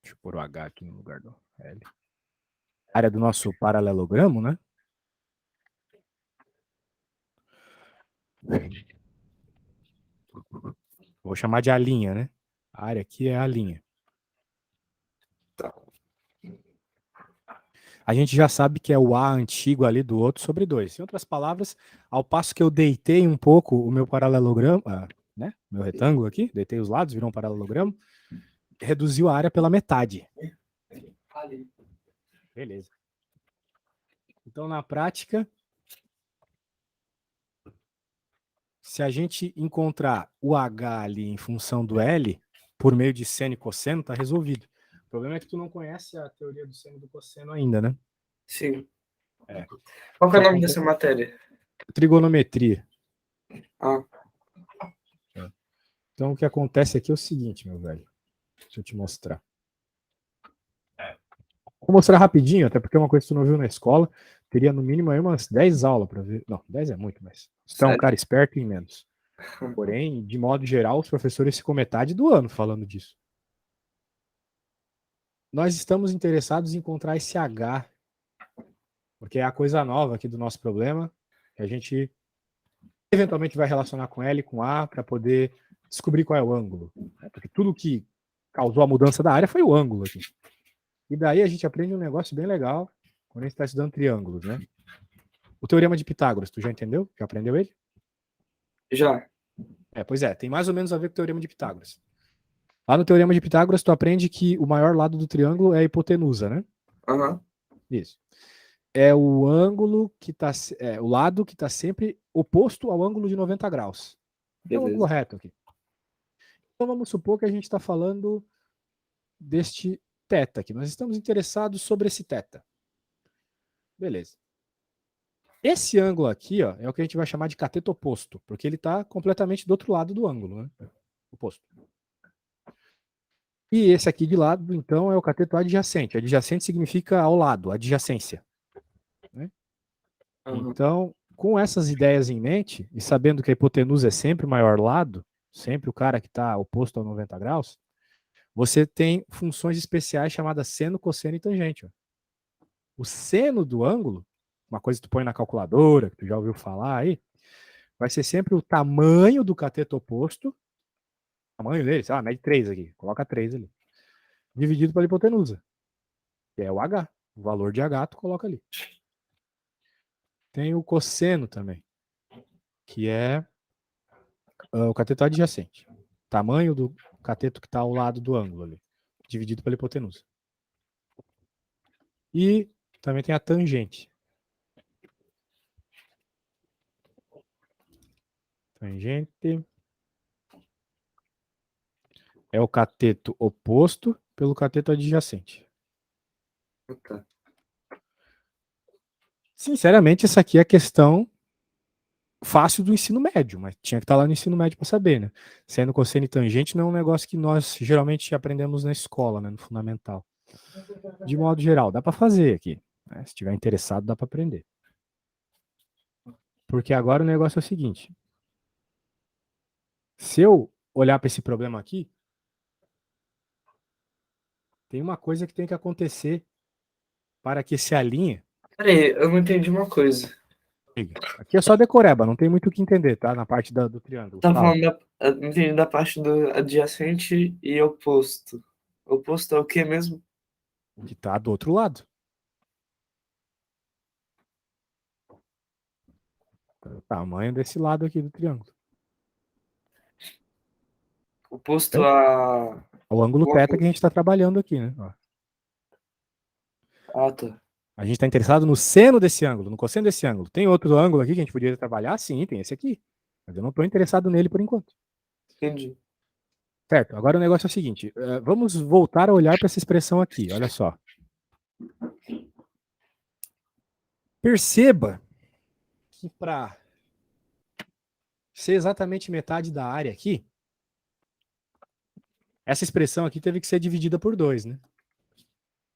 [SPEAKER 2] Deixa eu pôr o H aqui no lugar do L. Área do nosso paralelogramo, né? Vou chamar de a linha, né? A área aqui é a linha.
[SPEAKER 1] Tá.
[SPEAKER 2] A gente já sabe que é o A antigo ali do outro sobre 2. Em outras palavras, ao passo que eu deitei um pouco o meu paralelogramo, né? Meu retângulo aqui, deitei os lados, virou um paralelogramo, reduziu a área pela metade. Beleza. Então, na prática, se a gente encontrar o H ali em função do L, por meio de seno e cosseno, tá resolvido. O problema é que tu não conhece a teoria do seno e do cosseno ainda, né?
[SPEAKER 1] Sim.
[SPEAKER 2] É.
[SPEAKER 1] Qual que é o nome dessa matéria?
[SPEAKER 2] Trigonometria.
[SPEAKER 1] Ah,
[SPEAKER 2] Então, o que acontece aqui é o seguinte, meu velho. Deixa eu te mostrar. Vou mostrar rapidinho, até porque é uma coisa que tu não viu na escola. Teria no mínimo aí umas 10 aulas para ver. Não, 10 é muito, mas se tu é um
[SPEAKER 1] sério?
[SPEAKER 2] cara esperto em menos. Porém, de modo geral, os professores ficam metade do ano falando disso. Nós estamos interessados em encontrar esse H, porque é a coisa nova aqui do nosso problema, que a gente eventualmente vai relacionar com L, com A, para poder descobrir qual é o ângulo. Porque tudo que causou a mudança da área foi o ângulo aqui. E daí a gente aprende um negócio bem legal quando a gente está estudando triângulos, né? O teorema de Pitágoras, tu já entendeu? Já aprendeu ele?
[SPEAKER 1] Já.
[SPEAKER 2] Pois é, tem mais ou menos a ver com o teorema de Pitágoras. Lá no teorema de Pitágoras, tu aprende que o maior lado do triângulo é a hipotenusa, né?
[SPEAKER 1] Aham.
[SPEAKER 2] Isso. É o ângulo que tá, o lado que está sempre oposto ao ângulo de 90 graus. É o ângulo
[SPEAKER 1] Beleza.
[SPEAKER 2] reto aqui. Então vamos supor que a gente está falando deste θ aqui. Nós estamos interessados sobre esse θ. Beleza. Esse ângulo aqui, ó, é o que a gente vai chamar de cateto oposto, porque ele está completamente do outro lado do ângulo, né? Oposto. E esse aqui de lado, então, é o cateto adjacente. Adjacente significa ao lado, adjacência. Né?
[SPEAKER 1] Aham.
[SPEAKER 2] Então, com essas ideias em mente, e sabendo que a hipotenusa é sempre o maior lado, sempre o cara que está oposto a 90 graus, você tem funções especiais chamadas seno, cosseno e tangente. Ó. O seno do ângulo, uma coisa que tu põe na calculadora, que tu já ouviu falar aí, vai ser sempre o tamanho do cateto oposto, o tamanho dele, sei lá, mede 3 aqui, coloca 3 ali, dividido pela hipotenusa, que é o H. O valor de H tu coloca ali. Tem o cosseno também, que é o cateto adjacente. Tamanho do cateto que está ao lado do ângulo ali, dividido pela hipotenusa. E também tem a tangente. Tangente é o cateto oposto pelo cateto adjacente.
[SPEAKER 1] Tá.
[SPEAKER 2] Sinceramente, essa aqui é a questão fácil do ensino médio, mas tinha que estar lá no ensino médio para saber, né? Seno, cosseno e tangente não é um negócio que nós geralmente aprendemos na escola, né, no fundamental. De modo geral, dá para fazer aqui. Né? Se estiver interessado, dá para aprender. Porque agora o negócio é o seguinte: se eu olhar para esse problema aqui, tem uma coisa que tem que acontecer para que se alinhe.
[SPEAKER 1] Peraí, eu não entendi uma coisa.
[SPEAKER 2] Aqui é só decoreba, não tem muito o que entender, tá? Na parte do triângulo.
[SPEAKER 1] Tá
[SPEAKER 2] Fala.
[SPEAKER 1] falando não entendi da parte do adjacente e oposto. Oposto é o que mesmo?
[SPEAKER 2] O que tá do outro lado. O tamanho desse lado aqui do triângulo.
[SPEAKER 1] Oposto a.
[SPEAKER 2] O ângulo θ que a gente está trabalhando aqui, né? Ó.
[SPEAKER 1] Ah, tá.
[SPEAKER 2] A gente está interessado no seno desse ângulo, no cosseno desse ângulo. Tem outro ângulo aqui que a gente poderia trabalhar? Sim, tem esse aqui. Mas eu não estou interessado nele por enquanto.
[SPEAKER 1] Entendi.
[SPEAKER 2] Certo, agora o negócio é o seguinte. Vamos voltar a olhar para essa expressão aqui. Olha só. Perceba que para ser exatamente metade da área aqui, essa expressão aqui teve que ser dividida por 2, né?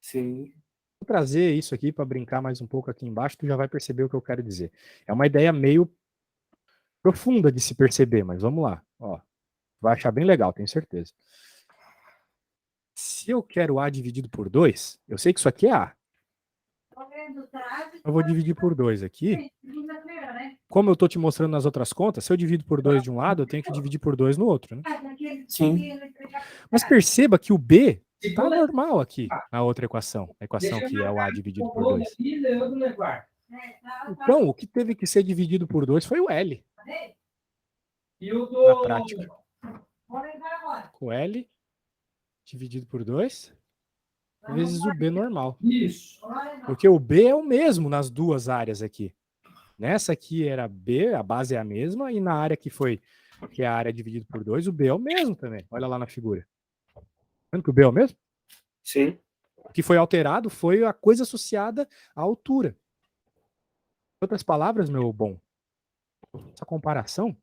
[SPEAKER 1] Sim.
[SPEAKER 2] Vou trazer isso aqui para brincar mais um pouco aqui embaixo, tu já vai perceber o que eu quero dizer. É uma ideia meio profunda de se perceber, mas vamos lá. Ó, vai achar bem legal, tenho certeza. Se eu quero A dividido por 2, eu sei que isso aqui é A. Eu vou dividir por 2 aqui. Como eu estou te mostrando nas outras contas, se eu divido por 2 de um lado, eu tenho que dividir por 2 no outro, né?
[SPEAKER 1] Sim.
[SPEAKER 2] Mas perceba que o B está normal aqui na outra equação. A equação que é o A dividido por 2. Então, o que teve que ser dividido por 2 foi o L. Na prática. O L dividido por 2 vezes o B normal.
[SPEAKER 4] Isso.
[SPEAKER 2] Porque o B é o mesmo nas duas áreas aqui. Nessa aqui era B, a base é a mesma, e na área que é a área dividida por 2, o B é o mesmo também. Olha lá na figura. Vendo que o B é o mesmo?
[SPEAKER 1] Sim.
[SPEAKER 2] O que foi alterado foi a coisa associada à altura. Em outras palavras, meu bom, essa comparação,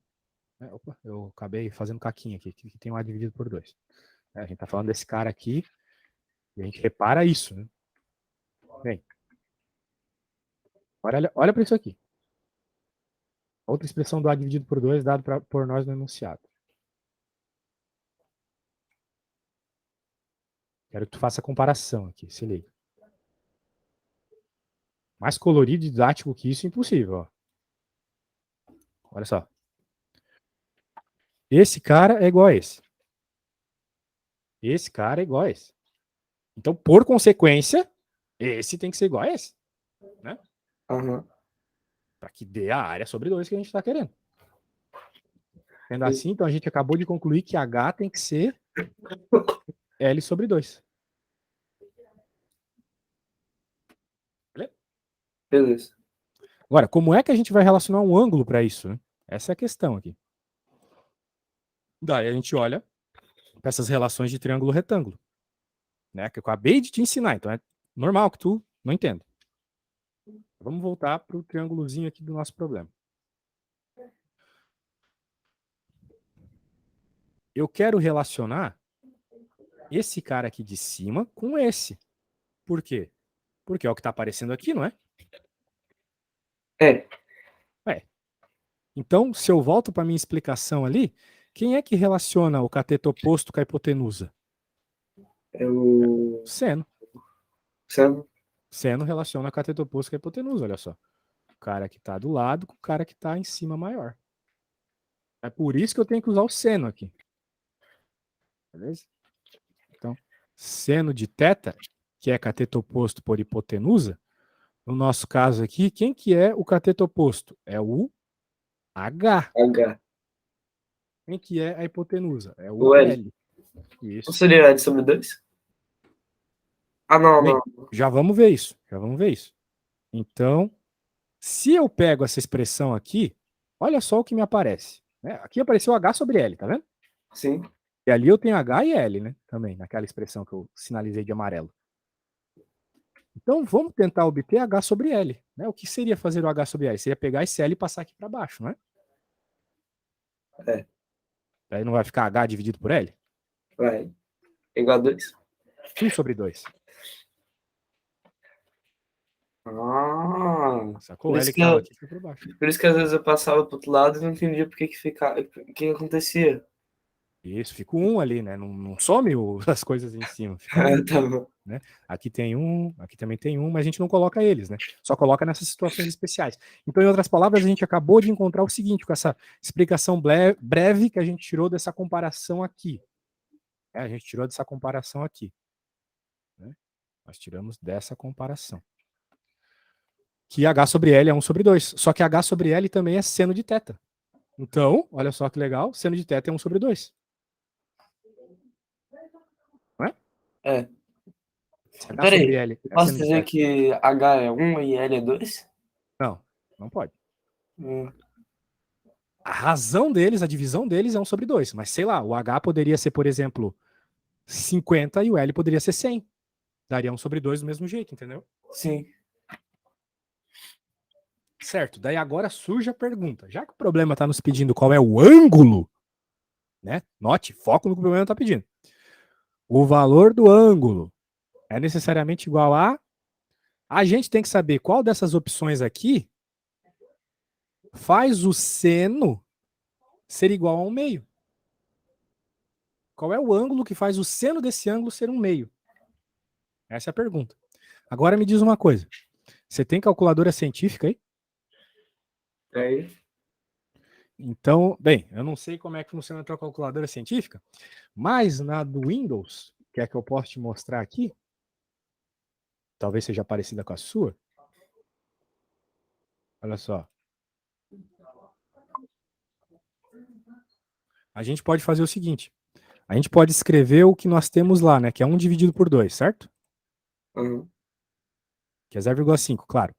[SPEAKER 2] né, opa, eu acabei fazendo caquinha aqui, que tem um A dividido por 2. A gente está falando desse cara aqui, e a gente repara isso, né? Bem, olha para isso aqui. Outra expressão do A dividido por 2 dado por nós no enunciado. Quero que tu faça a comparação aqui, se liga. Mais colorido e didático que isso, impossível. Ó. Olha só. Esse cara é igual a esse. Esse cara é igual a esse. Então, por consequência, esse tem que ser igual a esse. Né?
[SPEAKER 1] Uhum.
[SPEAKER 2] Para que dê a área sobre 2 que a gente está querendo. Sendo assim, então a gente acabou de concluir que H tem que ser L sobre 2.
[SPEAKER 1] Beleza.
[SPEAKER 2] Agora, como é que a gente vai relacionar um ângulo para isso? Né? Essa é a questão aqui. Daí a gente olha para essas relações de triângulo retângulo. Né? Que eu acabei de te ensinar, então é normal que tu não entenda. Vamos voltar para o triângulozinho aqui do nosso problema. Eu quero relacionar esse cara aqui de cima com esse. Por quê? Porque é o que está aparecendo aqui, não é?
[SPEAKER 1] É.
[SPEAKER 2] Então, se eu volto para minha explicação ali, quem é que relaciona o cateto oposto com a hipotenusa?
[SPEAKER 1] É o.
[SPEAKER 2] Seno.
[SPEAKER 1] Sabe?
[SPEAKER 2] Seno relaciona o cateto oposto com a hipotenusa, olha só. O cara que está do lado com o cara que está em cima maior. É por isso que eu tenho que usar o seno aqui. Beleza? Então, seno de θ, que é cateto oposto por hipotenusa, no nosso caso aqui, quem que é o cateto oposto? É o H.
[SPEAKER 1] H.
[SPEAKER 2] Quem que é a hipotenusa? É o
[SPEAKER 1] O L.
[SPEAKER 2] L. Isso.
[SPEAKER 1] Não seria L sobre 2? Ah, não,
[SPEAKER 2] Bem,
[SPEAKER 1] não.
[SPEAKER 2] já vamos ver isso. Já vamos ver isso. Então, se eu pego essa expressão aqui, olha só o que me aparece. Né? Aqui apareceu H sobre L, tá vendo?
[SPEAKER 1] Sim.
[SPEAKER 2] E ali eu tenho H e L, né? Também, naquela expressão que eu sinalizei de amarelo. Então, vamos tentar obter H sobre L. Né? O que seria fazer o H sobre L? Seria pegar esse L e passar aqui para baixo, não é?
[SPEAKER 1] É.
[SPEAKER 2] Daí não vai ficar H dividido por L?
[SPEAKER 1] Vai. Igual a 2.
[SPEAKER 2] 1 sobre 2.
[SPEAKER 1] Ah.
[SPEAKER 2] Sacou? O
[SPEAKER 1] Por
[SPEAKER 2] L
[SPEAKER 1] isso
[SPEAKER 2] que
[SPEAKER 1] que,
[SPEAKER 2] estava aqui foi para baixo.
[SPEAKER 1] por isso que às vezes eu passava pro outro lado e não entendia por que ficava, o que acontecia.
[SPEAKER 2] Isso, fica o 1 ali, né? Não some as coisas em cima. Fica um,
[SPEAKER 1] Tá bom.
[SPEAKER 2] né? Aqui tem um, aqui também tem um, mas a gente não coloca eles, né? Só coloca nessas situações especiais. Então, em outras palavras, a gente acabou de encontrar o seguinte, com essa explicação breve que a gente tirou dessa comparação aqui. A gente tirou dessa comparação aqui. Né? Nós tiramos dessa comparação. Que H sobre L é 1 sobre 2. Só que H sobre L também é seno de θ. Então, olha só que legal, seno de θ é 1 sobre 2. Não é?
[SPEAKER 1] É.
[SPEAKER 2] Se H sobre
[SPEAKER 1] Peraí,
[SPEAKER 2] L é
[SPEAKER 1] posso
[SPEAKER 2] seno de
[SPEAKER 1] dizer
[SPEAKER 2] θ.
[SPEAKER 1] que H é 1 e L é 2?
[SPEAKER 2] Não, não pode.
[SPEAKER 1] Hum.
[SPEAKER 2] A razão deles, a divisão deles é 1 sobre 2. Mas sei lá, o H poderia ser, por exemplo, 50 e o L poderia ser 100. Daria 1 sobre 2 do mesmo jeito, entendeu?
[SPEAKER 1] Sim.
[SPEAKER 2] Certo, daí agora surge a pergunta. Já que o problema está nos pedindo qual é o ângulo, né? Note, foco no que o problema está pedindo. O valor do ângulo é necessariamente igual a... A gente tem que saber qual dessas opções aqui faz o seno ser igual a 1/2. Qual é o ângulo que faz o seno desse ângulo ser 1/2? Essa é a pergunta. Agora me diz uma coisa. Você tem calculadora científica aí?
[SPEAKER 1] Aí.
[SPEAKER 2] Então, bem, eu não sei como é que funciona a tua calculadora científica, mas na do Windows, que é que eu posso te mostrar aqui, talvez seja parecida com a sua. Olha só. A gente pode fazer o seguinte. A gente pode escrever o que nós temos lá, né? Que é 1 dividido por 2, certo?
[SPEAKER 1] Uhum.
[SPEAKER 2] Que é 0,5, claro.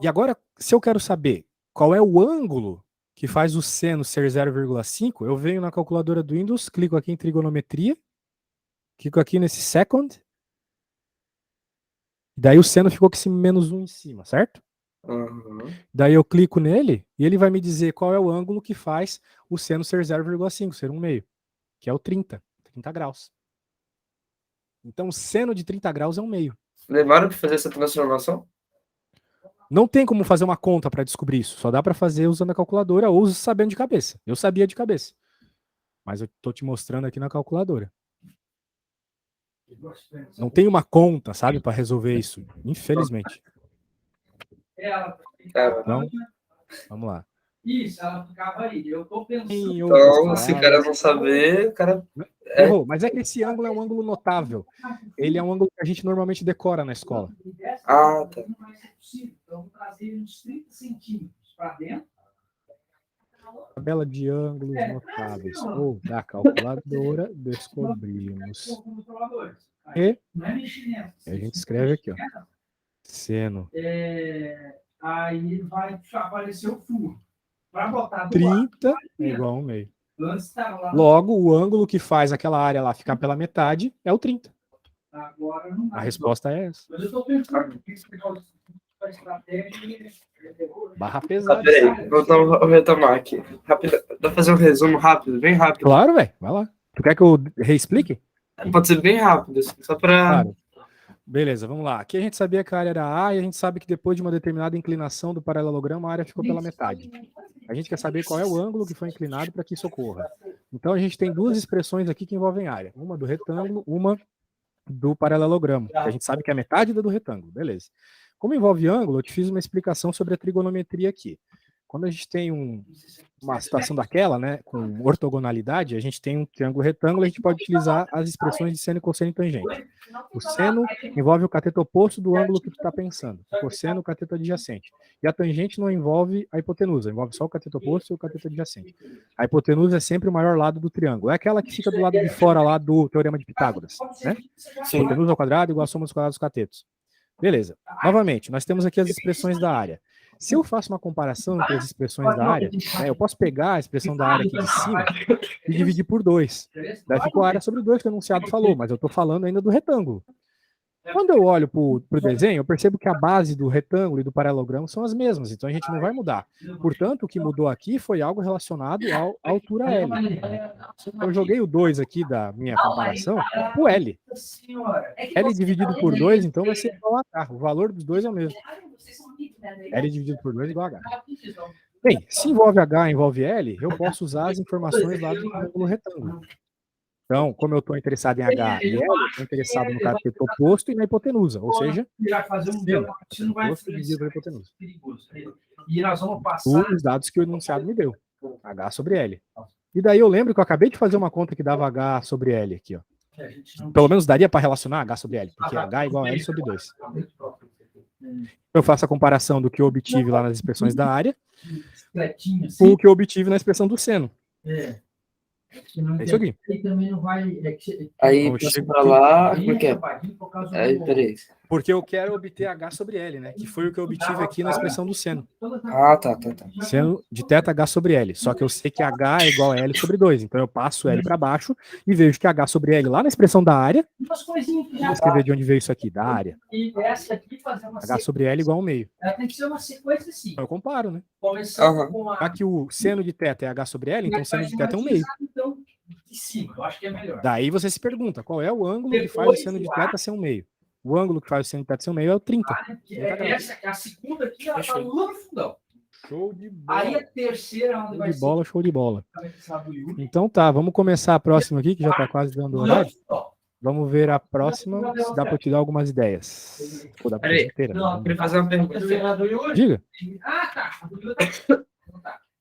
[SPEAKER 2] E agora, se eu quero saber qual é o ângulo que faz o seno ser 0,5, eu venho na calculadora do Windows, clico aqui em trigonometria, clico aqui nesse second, daí o seno ficou com esse menos 1 em cima, certo?
[SPEAKER 1] Uhum.
[SPEAKER 2] Daí eu clico nele e ele vai me dizer qual é o ângulo que faz o seno ser 0,5, ser 1/2, que é o 30 graus. Então o seno de 30 graus é 1/2.
[SPEAKER 1] Demora para fazer essa transformação?
[SPEAKER 2] Não tem como fazer uma conta para descobrir isso, só dá para fazer usando a calculadora ou sabendo de cabeça. Eu sabia de cabeça, mas eu tô te mostrando aqui na calculadora. Não tem uma conta, sabe, para resolver isso, infelizmente. Então, vamos lá.
[SPEAKER 4] Isso, ela ficava aí. Eu tô pensando.
[SPEAKER 2] Em outras
[SPEAKER 1] Então, se o cara
[SPEAKER 2] palavras,
[SPEAKER 1] não saber, o cara.
[SPEAKER 2] errou, mas é que esse ângulo é um ângulo notável. Ele é um ângulo que a gente normalmente decora na escola.
[SPEAKER 1] Ah, tá.
[SPEAKER 4] Então, vou trazer uns 30 centímetros para dentro.
[SPEAKER 2] Tabela de ângulos notáveis. Ou da calculadora, descobrimos. E a gente escreve aqui, ó. Seno
[SPEAKER 4] Aí vai aparecer o furo. Para botar do
[SPEAKER 2] 30
[SPEAKER 4] lado,
[SPEAKER 2] é igual a 1/2.
[SPEAKER 4] antes estava lá.
[SPEAKER 2] Logo, o ângulo que faz aquela área lá ficar pela metade é o 30.
[SPEAKER 4] Agora não
[SPEAKER 2] A resposta é essa.
[SPEAKER 4] Mas eu estou pensando que esse negócio da estratégia.
[SPEAKER 2] Barra
[SPEAKER 1] Tá,
[SPEAKER 2] pesada.
[SPEAKER 1] peraí, vou retomar aqui. Rápido, dá pra fazer um resumo rápido, bem rápido.
[SPEAKER 2] Claro, velho. Vai lá. Tu quer que eu reexplique?
[SPEAKER 1] Pode ser bem rápido, assim, só pra.
[SPEAKER 2] Claro. Beleza, vamos lá. Aqui a gente sabia que a área era A e a gente sabe que depois de uma determinada inclinação do paralelogramo, a área ficou pela metade. A gente quer saber qual é o ângulo que foi inclinado para que isso ocorra. Então a gente tem duas expressões aqui que envolvem área. Uma do retângulo, uma do paralelogramo. A gente sabe que é a metade da do retângulo. Beleza. Como envolve ângulo, eu te fiz uma explicação sobre a trigonometria aqui. Quando a gente tem uma situação daquela, né, com ortogonalidade, a gente tem um triângulo retângulo, a gente pode utilizar as expressões de seno, cosseno e tangente. O seno envolve o cateto oposto do ângulo que tu está pensando. O cosseno, o cateto adjacente. E a tangente não envolve a hipotenusa, envolve só o cateto oposto e o cateto adjacente. A hipotenusa é sempre o maior lado do triângulo. É aquela que fica do lado de fora lá do teorema de Pitágoras, né?
[SPEAKER 1] Sim.
[SPEAKER 2] Hipotenusa ao quadrado igual a soma dos quadrados dos catetos. Beleza. Novamente, nós temos aqui as expressões da área. Se eu faço uma comparação entre as expressões da área, né, eu posso pegar a expressão da área aqui de cima e dividir por 2. Daí ficou a área sobre 2 que o enunciado falou, mas eu estou falando ainda do retângulo. Quando eu olho para o desenho, eu percebo que a base do retângulo e do paralelogramo são as mesmas, então a gente não vai mudar. Portanto, o que mudou aqui foi algo relacionado à altura L. Eu joguei o 2 aqui da minha comparação para o L. L dividido por 2, então vai ser igual a H. O valor dos dois é o mesmo. L dividido por 2 é igual a H. Bem, se envolve H, envolve L, eu posso usar as informações lá do ângulo retângulo. Então, como eu estou interessado em H e L, eu estou interessado no cateto oposto e na hipotenusa, ou seja,
[SPEAKER 4] vai fazer um
[SPEAKER 2] seno,
[SPEAKER 4] debate, não vai
[SPEAKER 2] oposto dividido pela hipotenusa.
[SPEAKER 4] perigoso. E nós vamos passar.
[SPEAKER 2] Os dados que o enunciado me deu, H sobre L. E daí eu lembro que eu acabei de fazer uma conta que dava H sobre L aqui, ó. Pelo menos daria para relacionar H sobre L, porque H é igual a L sobre 2. Eu faço a comparação do que eu obtive lá nas expressões da área com o que eu obtive na expressão do seno. É isso aqui.
[SPEAKER 1] Aí
[SPEAKER 2] Então, eu
[SPEAKER 1] passa
[SPEAKER 2] chego
[SPEAKER 1] pra
[SPEAKER 2] aqui.
[SPEAKER 1] lá, como é que é? Aí, peraí.
[SPEAKER 2] Porque eu quero obter H sobre L, né? Que foi o que eu obtive aqui na expressão do seno.
[SPEAKER 1] Ah, tá.
[SPEAKER 2] Seno de θ H sobre L. Só que eu sei que H é igual a L sobre 2. Então eu passo L para baixo e vejo que H sobre L lá na expressão da área. Vou escrever de onde veio isso aqui, da área. H sobre L igual ao meio.
[SPEAKER 4] Tem que ser uma sequência assim.
[SPEAKER 2] Então eu comparo, né?
[SPEAKER 4] Começando com a.
[SPEAKER 2] Já que o seno de θ é H sobre L, então o seno de θ é um meio.
[SPEAKER 4] Então, de cima, eu acho que é melhor.
[SPEAKER 2] Daí você se pergunta, qual é o ângulo que faz o seno de θ ser um meio? O ângulo que faz o seno de θ ser um meio é o 30.
[SPEAKER 4] Essa, a segunda aqui, ela tá lá no fundão.
[SPEAKER 2] Show de bola.
[SPEAKER 4] Aí a terceira, onde vai ser.
[SPEAKER 2] Show de bola. Então tá, vamos começar a próxima aqui, que já tá quase dando horário. Vamos ver a próxima, se dá para te dar algumas ideias. Ou dá pra
[SPEAKER 1] Peraí,
[SPEAKER 2] inteira, né?
[SPEAKER 1] eu queria fazer uma pergunta.
[SPEAKER 2] Diga.
[SPEAKER 4] Ah, tá.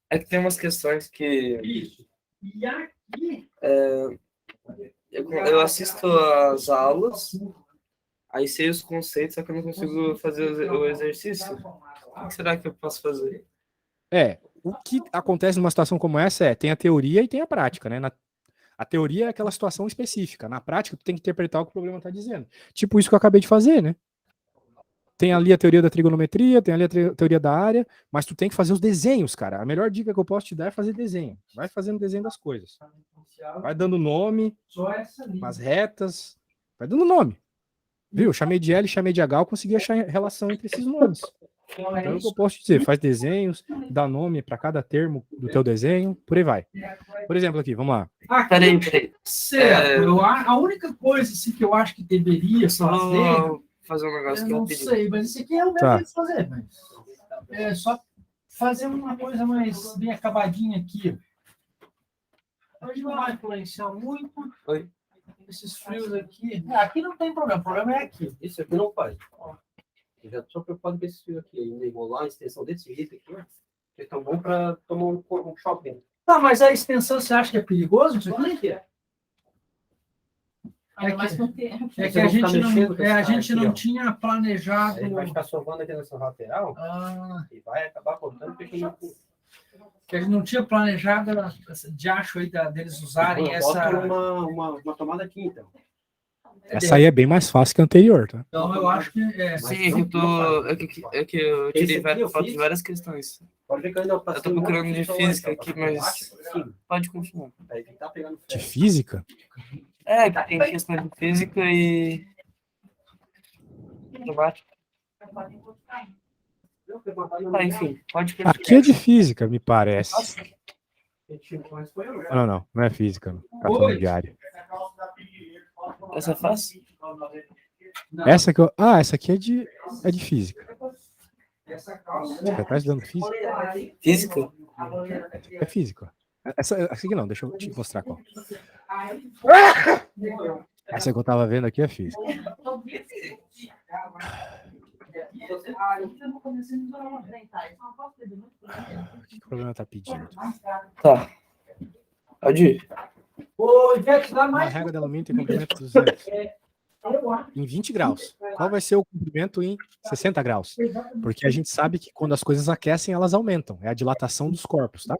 [SPEAKER 1] É que tem umas questões que
[SPEAKER 4] Isso. E aqui.
[SPEAKER 1] eu assisto às aulas, aí sei os conceitos, só que eu não consigo fazer o exercício. O que será que eu posso fazer?
[SPEAKER 2] O que acontece numa situação como essa tem a teoria e tem a prática, né? A teoria é aquela situação específica. Na prática, tu tem que interpretar o que o problema está dizendo. Tipo isso que eu acabei de fazer, né? Tem ali a teoria da trigonometria, tem ali a teoria da área, mas tu tem que fazer os desenhos, cara. A melhor dica que eu posso te dar é fazer desenho. Vai fazendo desenho das coisas. Vai dando nome, umas retas. Vai dando nome. Viu? Eu chamei de L, chamei de H, eu consegui achar relação entre esses nomes. Então é o que eu posso te dizer. Faz desenhos, dá nome para cada termo do teu desenho, por aí vai. Por exemplo, aqui, vamos lá.
[SPEAKER 1] Peraí.
[SPEAKER 4] Certo. A única coisa assim, que eu acho que deveria
[SPEAKER 1] Fazer um negócio que
[SPEAKER 4] eu não sei, mas isso aqui é o mesmo que fazer, mas é só fazer uma coisa mais bem acabadinha aqui. Hoje não vai influenciar muito.
[SPEAKER 1] Oi.
[SPEAKER 4] Esses frios aqui. Aqui não tem problema, o problema é aqui.
[SPEAKER 5] Isso aqui não faz. Eu já estou preocupado com esse fio aqui. Ainda enrolar a extensão desse jeito aqui, ó. Que é tão bom para tomar um shopping.
[SPEAKER 4] Tá, mas a extensão você acha que é perigoso isso aqui? É que a gente não tinha planejado.
[SPEAKER 5] Ele vai ficar sovando aqui nessa lateral e vai acabar cortando porque
[SPEAKER 4] que a gente não tinha planejado de acho aí deles usarem essa.
[SPEAKER 5] Uma tomada aqui, então.
[SPEAKER 2] Essa aí é bem mais fácil que a anterior, tá?
[SPEAKER 4] Então eu acho que
[SPEAKER 1] Sim, é que eu tirei várias questões.
[SPEAKER 5] Pode ver que eu ainda
[SPEAKER 1] Eu tô procurando de física aqui, mas pode continuar.
[SPEAKER 2] De física?
[SPEAKER 1] Que tem questão de física e matemática. Enfim, pode continuar.
[SPEAKER 2] Aqui é de física, me parece. Não é física. Não. Tá falando de área.
[SPEAKER 1] Essa é fácil?
[SPEAKER 2] Essa que essa aqui é de física. Você tá estudando física?
[SPEAKER 1] Física?
[SPEAKER 2] É física. Essa aqui não, deixa eu te mostrar qual. Essa que eu tava vendo aqui é física. O que o problema tá pedindo?
[SPEAKER 1] Tá. Pode ir.
[SPEAKER 2] Uma régua de alumínio tem comprimento 200 em 20 graus. Qual vai ser o comprimento em 60 graus? Porque a gente sabe que quando as coisas aquecem, elas aumentam. É a dilatação dos corpos, tá?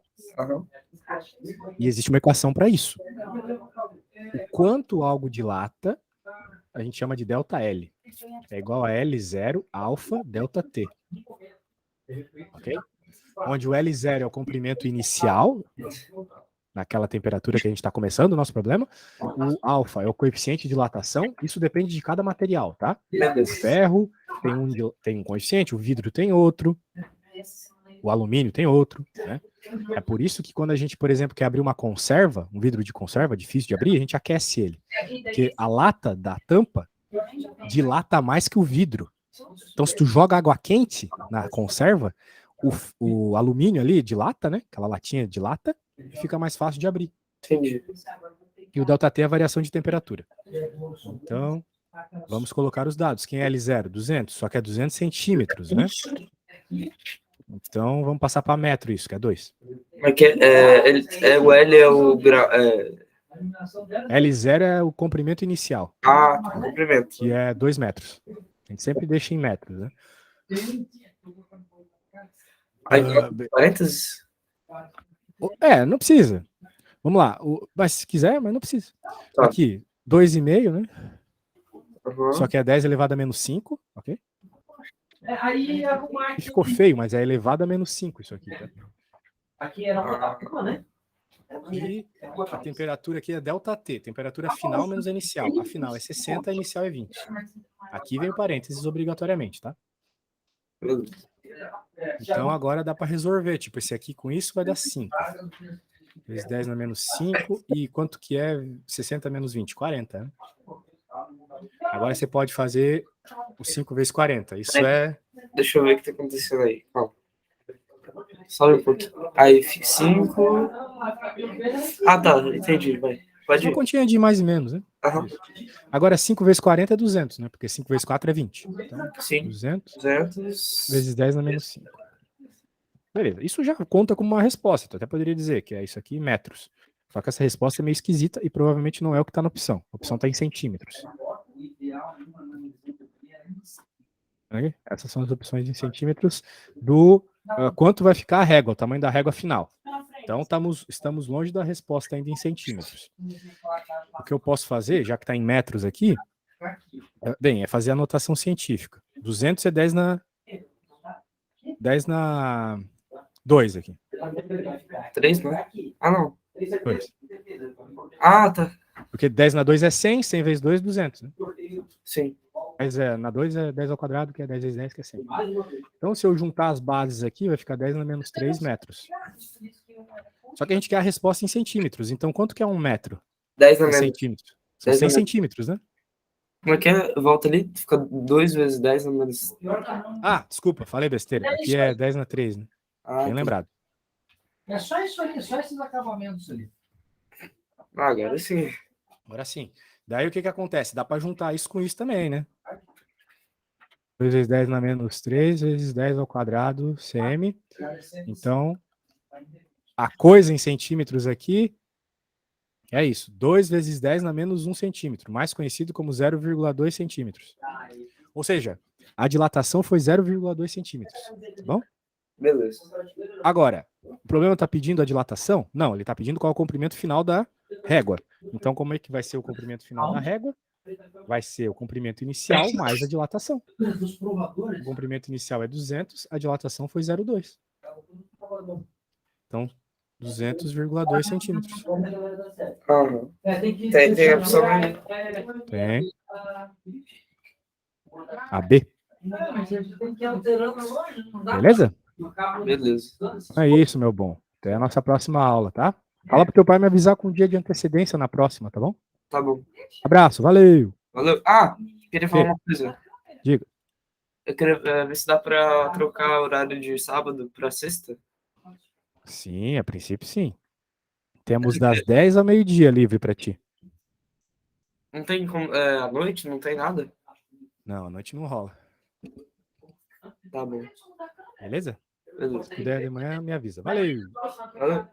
[SPEAKER 2] E existe uma equação para isso. O quanto algo dilata, a gente chama de ΔL. É igual a L0 alfa delta T. Ok? Onde o L0 é o comprimento inicial, naquela temperatura que a gente está começando o nosso problema. O alfa é o coeficiente de dilatação. Isso depende de cada material, tá? O ferro tem um coeficiente, o vidro tem outro, o alumínio tem outro, né? É por isso que quando a gente, por exemplo, quer abrir uma conserva, um vidro de conserva, difícil de abrir, a gente aquece ele. Porque a lata da tampa dilata mais que o vidro. Então, se tu joga água quente na conserva, o alumínio ali de lata, né? Aquela latinha de lata, e fica mais fácil de abrir.
[SPEAKER 1] Entendi.
[SPEAKER 2] E o ΔT é a variação de temperatura. Então, vamos colocar os dados. Quem é L0? 200, só que é 200 centímetros, né? Então, vamos passar para metro isso, que é 2.
[SPEAKER 1] Mas o L é o grau.
[SPEAKER 2] L0 é o comprimento inicial,
[SPEAKER 1] Comprimento.
[SPEAKER 2] que é 2 metros. A gente sempre deixa em metros, né?
[SPEAKER 1] Aí, parênteses?
[SPEAKER 2] Não precisa. Vamos lá. Mas se quiser, mas não precisa.
[SPEAKER 1] Tá.
[SPEAKER 2] Aqui, 2,5, né?
[SPEAKER 1] Uhum.
[SPEAKER 2] Só que é 10 elevado a menos 5, ok?
[SPEAKER 4] Aí arrumar
[SPEAKER 2] E ficou feio, mas é elevado a menos 5 isso aqui, tá?
[SPEAKER 4] Aqui era uma né?
[SPEAKER 2] E a temperatura aqui é ΔT, temperatura final menos a inicial. A final é 60, a inicial é 20. Aqui vem o parênteses obrigatoriamente, tá? Então agora dá para resolver. Tipo, esse aqui com isso vai dar 5. Vezes 10 na menos 5. E quanto que é 60 menos 20? 40, né? Agora você pode fazer o 5 vezes 40. Isso é...
[SPEAKER 1] Deixa eu ver o que tá acontecendo aí. Calma. Sobe um pouquinho. Aí, 5. Ah, tá. Entendi. Vai. Pode
[SPEAKER 2] uma
[SPEAKER 1] ir.
[SPEAKER 2] continha de mais e menos, né?
[SPEAKER 1] Aham.
[SPEAKER 2] Agora 5 vezes 40 é 200, né? Porque 5 vezes 4 é 20. Então,
[SPEAKER 1] Sim.
[SPEAKER 2] 200
[SPEAKER 1] 200.
[SPEAKER 2] vezes 10 na menos 5. Beleza. Isso já conta como uma resposta. Tu até poderia dizer que é isso aqui em metros. Só que essa resposta é meio esquisita e provavelmente não é o que está na opção. A opção está em centímetros. Ok? Essas são as opções em centímetros do quanto vai ficar a régua, o tamanho da régua final. Então, estamos longe da resposta ainda em centímetros. O que eu posso fazer, já que está em metros aqui, é fazer a notação científica. 200 é 10 na 2 aqui.
[SPEAKER 1] 3, né? Ah, não.
[SPEAKER 2] 2.
[SPEAKER 1] Ah, tá.
[SPEAKER 2] Porque 10 na 2 é 100, 100 vezes 2 é 200. Né?
[SPEAKER 1] Sim.
[SPEAKER 2] Mas na 2 é 10 ao quadrado, que é 10 vezes 10, que é 100. Então, se eu juntar as bases aqui, vai ficar 10 na menos 3 metros. Só que a gente quer a resposta em centímetros. Então, quanto que é 1 metro?
[SPEAKER 1] 10 na
[SPEAKER 2] Em
[SPEAKER 1] menos.
[SPEAKER 2] centímetros. São
[SPEAKER 1] 10 na
[SPEAKER 2] 100
[SPEAKER 1] menos.
[SPEAKER 2] centímetros, né?
[SPEAKER 1] Como é que é? Volta ali. Fica 2 vezes 10 na menos.
[SPEAKER 2] Ah, desculpa, falei besteira. Aqui é 10 na 3, né?
[SPEAKER 1] Ah,
[SPEAKER 2] Bem
[SPEAKER 1] tá.
[SPEAKER 2] lembrado.
[SPEAKER 4] É só isso ali, só esses acabamentos ali.
[SPEAKER 1] Ah, agora sim.
[SPEAKER 2] Agora sim. Daí o que acontece? Dá para juntar isso com isso também, né? 2 vezes 10 na menos 3 vezes 10 ao quadrado, cm. Então, a coisa em centímetros aqui é isso. 2 vezes 10 na menos 1 centímetro, mais conhecido como 0,2 centímetros. Ou seja, a dilatação foi 0,2 centímetros. Tá bom?
[SPEAKER 1] Beleza.
[SPEAKER 2] Agora, o problema está pedindo a dilatação? Não, ele está pedindo qual é o comprimento final da régua. Então, como é que vai ser o comprimento final da régua? Vai ser o comprimento inicial mais a dilatação. O comprimento inicial é 200, a dilatação foi 0,2. Então, 200,2 centímetros.
[SPEAKER 1] Aham. Tem a opção aí.
[SPEAKER 2] Tem. A B. Beleza?
[SPEAKER 1] Beleza.
[SPEAKER 2] É isso, meu bom. Até a nossa próxima aula, tá? Fala pro teu pai me avisar com um dia de antecedência na próxima, tá bom?
[SPEAKER 1] Tá bom.
[SPEAKER 2] Abraço, valeu.
[SPEAKER 1] Valeu. Ah, queria falar
[SPEAKER 2] Sim.
[SPEAKER 1] uma coisa.
[SPEAKER 2] Diga.
[SPEAKER 1] Eu queria ver se dá pra trocar o horário de sábado pra sexta.
[SPEAKER 2] Sim, a princípio sim. Temos das 10 ao meio-dia livre pra ti.
[SPEAKER 1] Não tem como. À noite? Não tem nada?
[SPEAKER 2] Não, à noite não rola.
[SPEAKER 1] Tá bom.
[SPEAKER 2] Beleza?
[SPEAKER 1] Beleza.
[SPEAKER 2] Se puder de manhã, me avisa. Valeu.
[SPEAKER 1] Valeu.